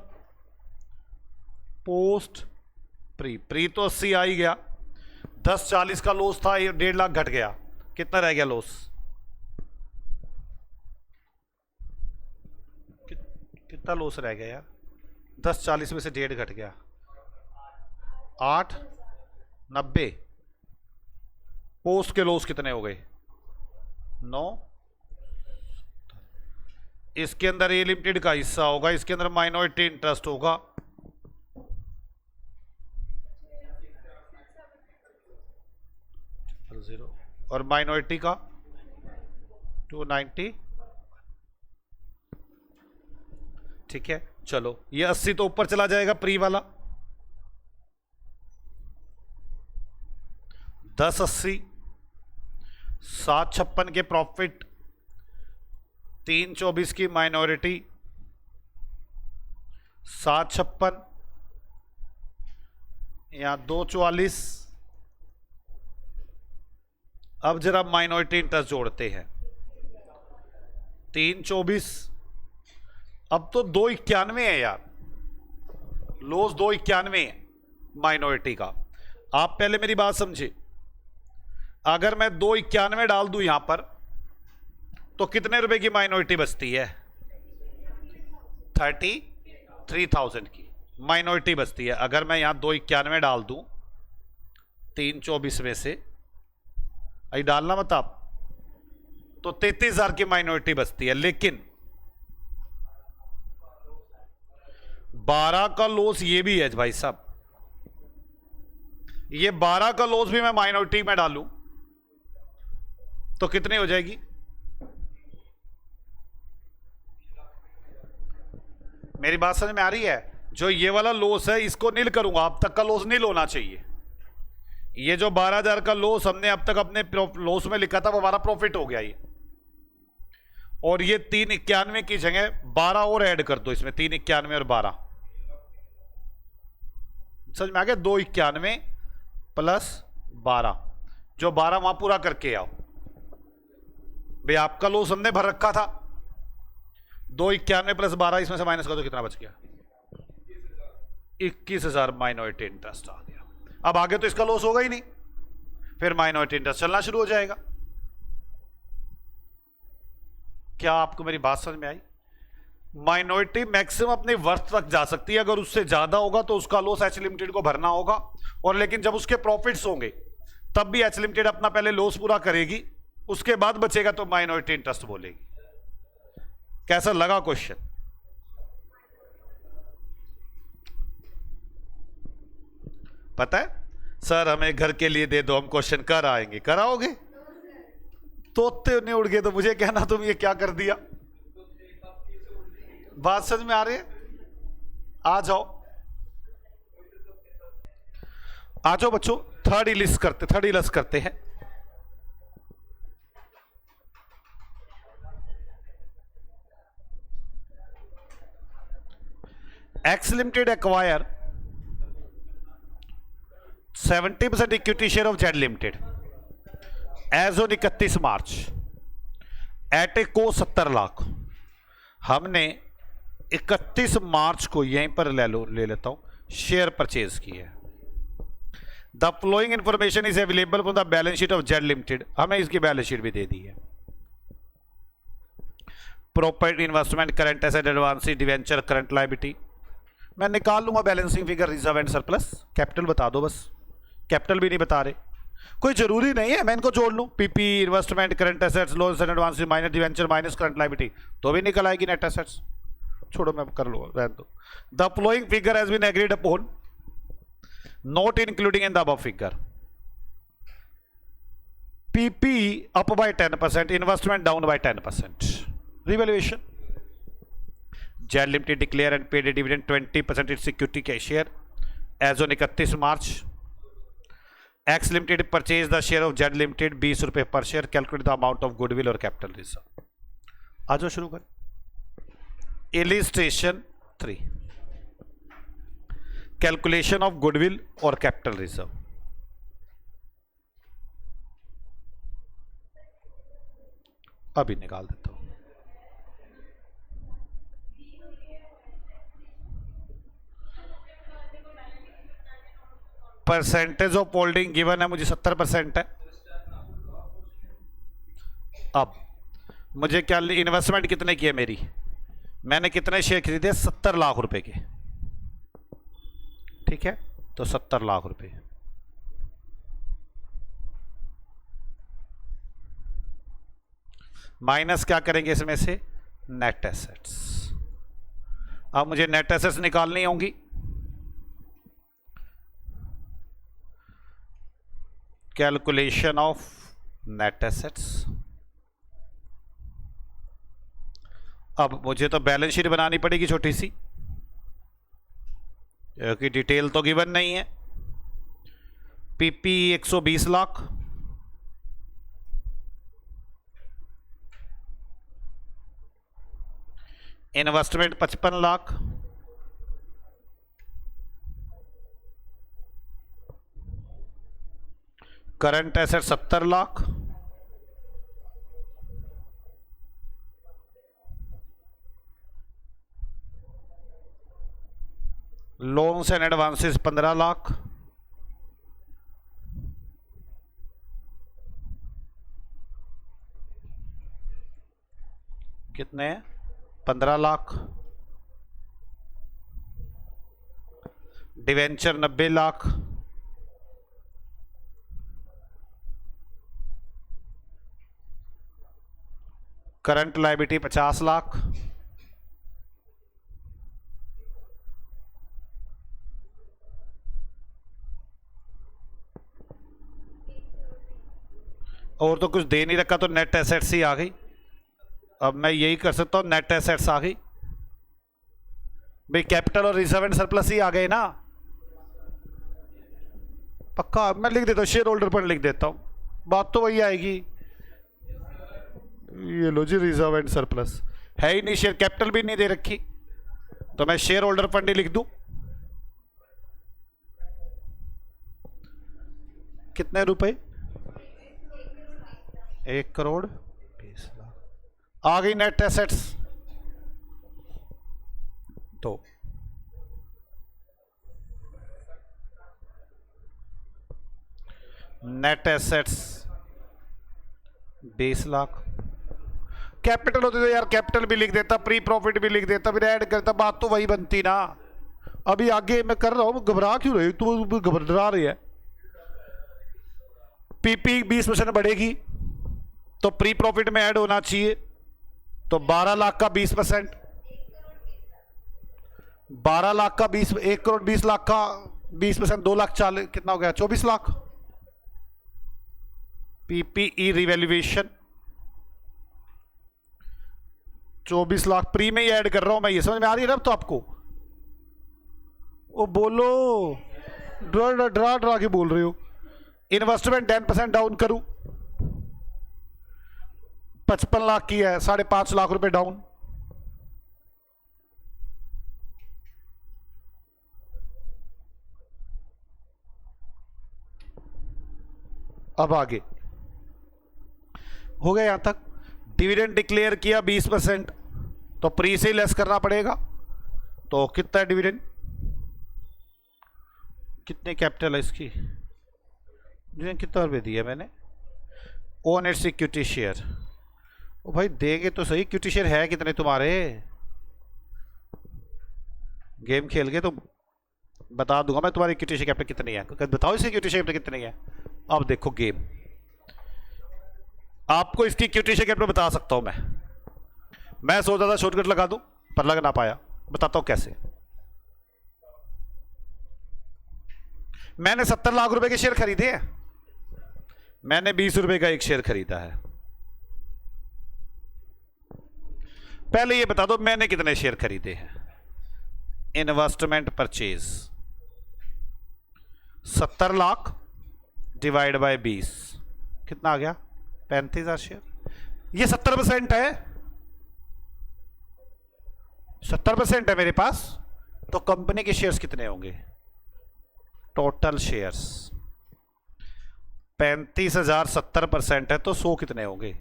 पोस्ट प्री तो 80 आ ही गया। 10/40 का लॉस था, 1.5 लाख घट गया। कितना रह गया लॉस? कितना लॉस रह गया यार? 10/40 में से 1.5 घट गया, 8/90। पोस्ट के लॉस कितने हो गए? 9। इसके अंदर ए लिमिटेड का हिस्सा होगा, इसके अंदर माइनॉरिटी इंटरेस्ट होगा। और माइनॉरिटी का 290। ठीक है, चलो ये 80 तो ऊपर चला जाएगा प्री वाला। 10/80, 7/56 के प्रॉफिट, 3/24 की माइनॉरिटी, 7/56 यहां 2/44। अब जरा माइनॉरिटी इंटरेस्ट जोड़ते हैं। 3/24, अब तो 2/91 है यार, लॉस 2/91 है माइनॉरिटी का। आप पहले मेरी बात समझे, अगर मैं 2/91 डाल दूं यहां पर तो कितने रुपए की माइनॉरिटी बचती है? 33,000 की माइनॉरिटी बचती है। अगर मैं यहां 2/91 डाल दूं 3/24 में से, आई डालना मत आप, तो 33,000 की माइनॉरिटी बचती है। लेकिन 12 का लॉस ये भी है भाई साहब, ये 12 का लॉस भी मैं माइनॉरिटी में डालूं तो कितनी हो जाएगी? मेरी बात समझ में आ रही है? जो ये वाला लॉस है इसको नील करूंगा, अब तक का लॉस नील होना चाहिए। ये जो 12,000 का लॉस हमने अब तक अपने लॉस में लिखा था वो हमारा प्रॉफिट हो गया ये। और ये 391 की जगह 12 और ऐड कर दो इसमें, 391 और 12, समझ में आ गया? 291 प्लस 12, जो 12 वहां पूरा करके आओ भाई। आपका लॉस हमने भर रखा था, 291 प्लस 12, इसमें से माइनस कर दो, कितना बच गया? 21,000 माइनॉरिटी इंटरेस्ट आ गया। अब आगे तो इसका लॉस होगा ही नहीं, फिर माइनॉरिटी इंटरेस्ट चलना शुरू हो जाएगा। क्या आपको मेरी बात समझ में आई? माइनॉरिटी मैक्सिमम अपने वर्थ तक जा सकती है, अगर उससे ज्यादा होगा तो उसका लॉस एच लिमिटेड को भरना होगा। और लेकिन जब उसके प्रॉफिट्स होंगे तब भी एच लिमिटेड अपना पहले लॉस पूरा करेगी, उसके बाद बचेगा तो माइनॉरिटी इंटरेस्ट बोलेगी। कैसा लगा क्वेश्चन? पता है सर, हमें घर के लिए दे दो, हम क्वेश्चन कर आएंगे। कराओगे? तोते नहीं उड़ गए तो मुझे कहना तुम ये क्या कर दिया। बात समझ में आ रही है? आ जाओ आ जाओ बच्चों, थर्ड इलिस्ट करते हैं। X limited acquire 70% equity share of Z limited as on 31 March at a को 70 लाख। हमने 31 मार्च को यहीं पर ले लेता हूं शेयर परचेज की है। The flowing information is available from the balance sheet of Z limited. हमें इसकी बैलेंस शीट भी दे दी है। Property, investment, current asset, advance, debenture, current liability मैं निकाल लूंगा। Balancing figure, reserve and surplus. Capital बता दो बस, कैपिटल भी नहीं बता रहे, कोई जरूरी नहीं है मैं इनको जोड़ लूं। PP, investment, current assets, loans and advance minus debenture minus current liability तो भी निकल आएगी नेट एसेट्स। छोड़ो मैं कर लूंगा, रहने दो। The flowing figure has been agreed upon, not including in the above figure. PP up by 10%, investment down by 10%। Revaluation. Z limited declare and paid dividend 20% its equity के share as on 31 March. X limited purchase the share of Z limited 20 रुपए पर share. Calculate the amount of goodwill और capital reserve. आ जाओ शुरू कर। Illustration 3, calculation of goodwill और capital reserve. अभी निकाल देता हूं। परसेंटेज ऑफ होल्डिंग गिवन है मुझे 70% है। अब मुझे क्या इन्वेस्टमेंट कितने की है मेरी, मैंने कितने शेयर खरीदे 70 लाख रुपए के, ठीक है, तो 70 लाख रुपए माइनस क्या करेंगे इसमें से नेट एसेट्स। अब मुझे नेट एसेट्स निकालनी होंगी। Calculation of net assets. अब मुझे तो बैलेंस शीट बनानी पड़ेगी छोटी सी, क्योंकि डिटेल तो गिवन नहीं है। PP 120 lakh, investment 55 lakh, current asset 70 lakh, loans and advances 15 lakh, कितने हैं 15 lakh, debenture 90 lakh, current liability 50 lakh, और तो कुछ दे नहीं रखा तो नेट एसेट्स ही आ गई। अब मैं यही कर सकता हूं, नेट एसेट्स आ गई भाई, कैपिटल और रिजर्व एंड सरप्लस ही आ गए ना पक्का। मैं लिख देता हूं, शेयर होल्डर फंड लिख देता हूं, बात तो वही आएगी। ये लो जी, रिजर्व एंड सरप्लस है ही नहीं, शेयर कैपिटल भी नहीं दे रखी, तो मैं शेयर होल्डर फंड ही लिख दूं। कितने रुपए 1 करोड़ 20 लाख आ गई नेट एसेट्स। तो नेट एसेट्स 20 लाख। कैपिटल होती तो यार कैपिटल भी लिख देता, प्री प्रॉफिट भी लिख देता, फिर ऐड करता, बात तो वही बनती ना। अभी आगे मैं कर रहा हूं, घबरा क्यों रही तू, घबरा रही है। पीपी 20% बढ़ेगी तो प्री प्रॉफिट में ऐड होना चाहिए, तो 12 लाख का 20%, 12 लाख का 20, 1 करोड़ 20 लाख का 20%, 2 लाख 40, कितना हो गया 24 lakh. PPE revaluation 24 lakh pre में ही ऐड कर रहा हूं मैं, ये समझ में आ रही है ना अब तो आपको। वो बोलो, डरा डरा के बोल रहे हो। इन्वेस्टमेंट 10% डाउन करूं, 55 लाख की है, 5.5 लाख रुपए डाउन। अब आगे हो गया यहां तक। डिविडेंड डिक्लेयर किया 20%, तो प्री से लेस करना पड़ेगा। तो कितना है डिविडेंड, कितने कैपिटल है इसकी, कितना रुपये दिया मैंने। ओन इट्स इक्विटी शेयर, ओ भाई देंगे तो सही, इक्विटी शेयर है कितने तुम्हारे, गेम खेल के तो बता दूंगा मैं तुम्हारी इक्विटी शेयर कैपिटल कितनी है, बताओ इसे इक्विटी शेयर कैपिटल कितनी है। अब देखो गेम, आपको इसकी इक्विटी शेयर कैपिटल बता सकता हूं मैं सोचा था शॉर्टकट लगा दूं पर लग ना पाया, बताता हूं कैसे। मैंने 70 लाख रुपए के शेयर खरीदे हैं, मैंने 20 रुपए का एक शेयर खरीदा है। पहले ये बता दो मैंने कितने शेयर खरीदे हैं। Investment purchase 70 lakh divide bye 20 कितना आ गया? 35,000 शेयर। ये 70% है, 70% है मेरे पास। तो कंपनी के शेयर्स कितने होंगे? टोटल शेयर्स 35,000 70% है तो 100 कितने होंगे?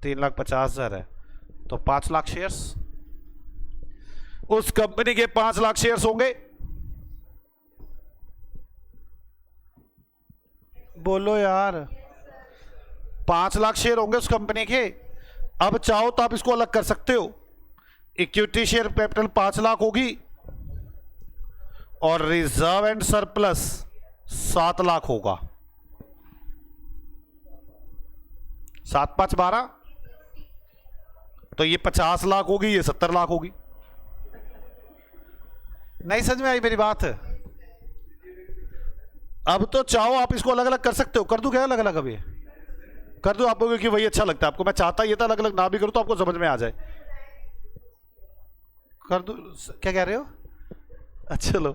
3,50,000 है तो 5 लाख शेयर्स। उस कंपनी के 5 लाख शेयर्स होंगे। बोलो यार, 5 लाख शेयर होंगे उस कंपनी के। अब चाहो तो आप इसको अलग कर सकते हो। इक्विटी शेयर कैपिटल 5 लाख होगी और रिजर्व एंड सरप्लस 7 लाख होगा। 7 5 12 तो ये 50 लाख होगी, ये 70 लाख होगी। नहीं समझ में आई मेरी बात? अब तो चाहो आप इसको अलग अलग कर सकते हो। कर दूं क्या अलग अलग? अभी कर दूं आपको क्योंकि वही अच्छा लगता है आपको। मैं चाहता ये था अलग अलग ना भी करूं तो आपको समझ में आ जाए। कर दूं? क्या कह रहे हो? अच्छा चलो,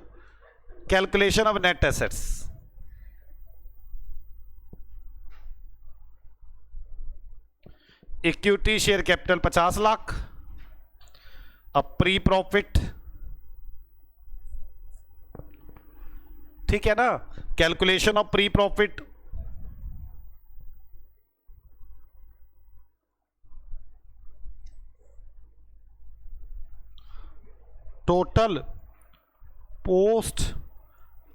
calculation of net assets. Equity share capital 50 lakh. अब प्री प्रॉफिट, ठीक है ना? Calculation of pre profit total post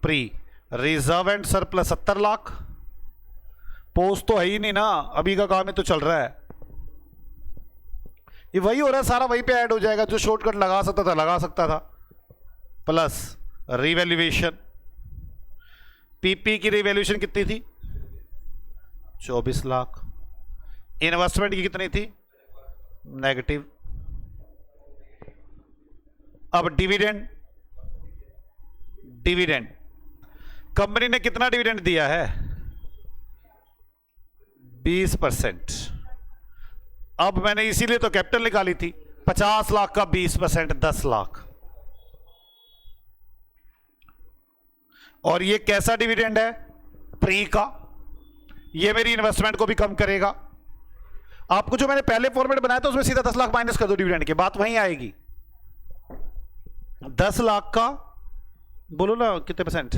pre reserve and surplus 70 lakh. Post तो है ही नहीं ना, अभी का काम है तो चल रहा है। ये वही हो रहा है सारा, वहीं पे ऐड हो जाएगा। जो शॉर्टकट लगा सकता था लगा सकता था। प्लस रिवैल्यूएशन, पीपी की रिवैल्यूएशन कितनी थी? 24 लाख। इन्वेस्टमेंट की कितनी थी? नेगेटिव। अब डिविडेंड, डिविडेंड कंपनी ने कितना डिविडेंड दिया है? 20%। अब मैंने इसीलिए तो कैपिटल निकाली थी। 50 लाख का 20% 10 लाख। और ये कैसा डिविडेंड है? प्री का। ये मेरी इन्वेस्टमेंट को भी कम करेगा। आपको जो मैंने पहले फॉर्मेट बनाया था उसमें सीधा 10 लाख माइनस कर दो डिविडेंड के, बात वहीं आएगी। 10 लाख का बोलो ना कितने percent?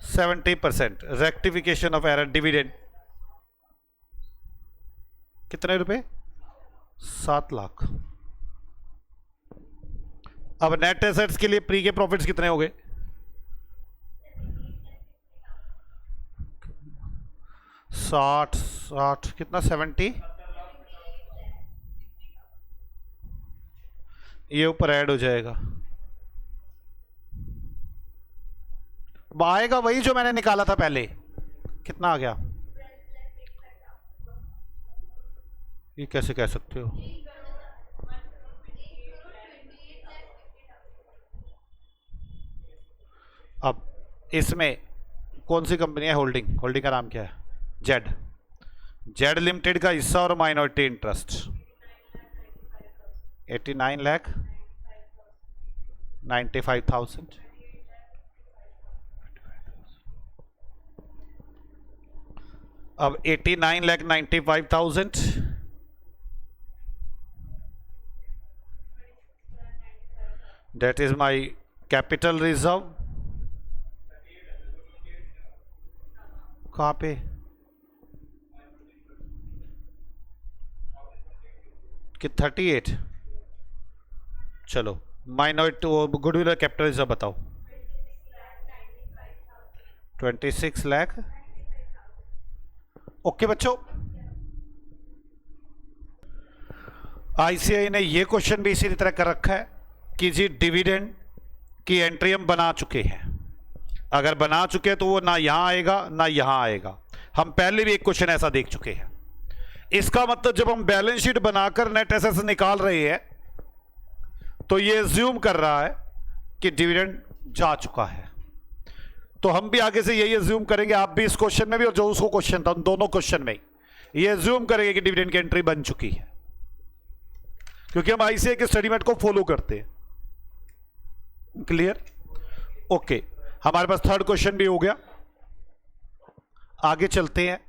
70%। Rectification of error dividend कितने रुपए? 7 लाख। अब नेट एसेट्स के लिए प्री के प्रॉफिट्स कितने हो गए? 60 कितना? 70। ये ऊपर ऐड हो जाएगा। आएगा वही जो मैंने निकाला था पहले। कितना आ गया? ये कैसे कह सकते हो? अब इसमें कौन सी कंपनी है? होल्डिंग। होल्डिंग का नाम क्या है? जेड। जेड लिमिटेड का हिस्सा और माइनॉरिटी इंटरेस्ट 89,95,000। अब 89,95,000 that is my capital reserve। कहाँ पे? कि 38। चलो माइनॉरिटी गुडविल कैपिटल रिजर्व बताओ। 26 लाख। ओके बच्चों, आईसीआई ने ये क्वेश्चन भी इसी तरह कर रखा है कि जी डिविडेंड की एंट्री हम बना चुके हैं। अगर बना चुके हैं तो वो ना यहां आएगा ना यहां आएगा। हम पहले भी एक क्वेश्चन ऐसा देख चुके हैं। इसका मतलब जब हम बैलेंस शीट बनाकर नेट एसेट्स निकाल रहे हैं तो ये एज्यूम कर रहा है कि डिविडेंड जा चुका है। तो हम भी आगे से यही एज्यूम करेंगे, आप भी इस क्वेश्चन में भी और जो उसको क्वेश्चन था उन दोनों क्वेश्चन में ये एज्यूम करेंगे कि डिविडेंड की एंट्री बन चुकी है, क्योंकि हम आईसीआई के स्टडी मेट को फॉलो करते हैं। क्लियर? ओके, हमारे पास थर्ड क्वेश्चन भी हो गया। आगे चलते हैं।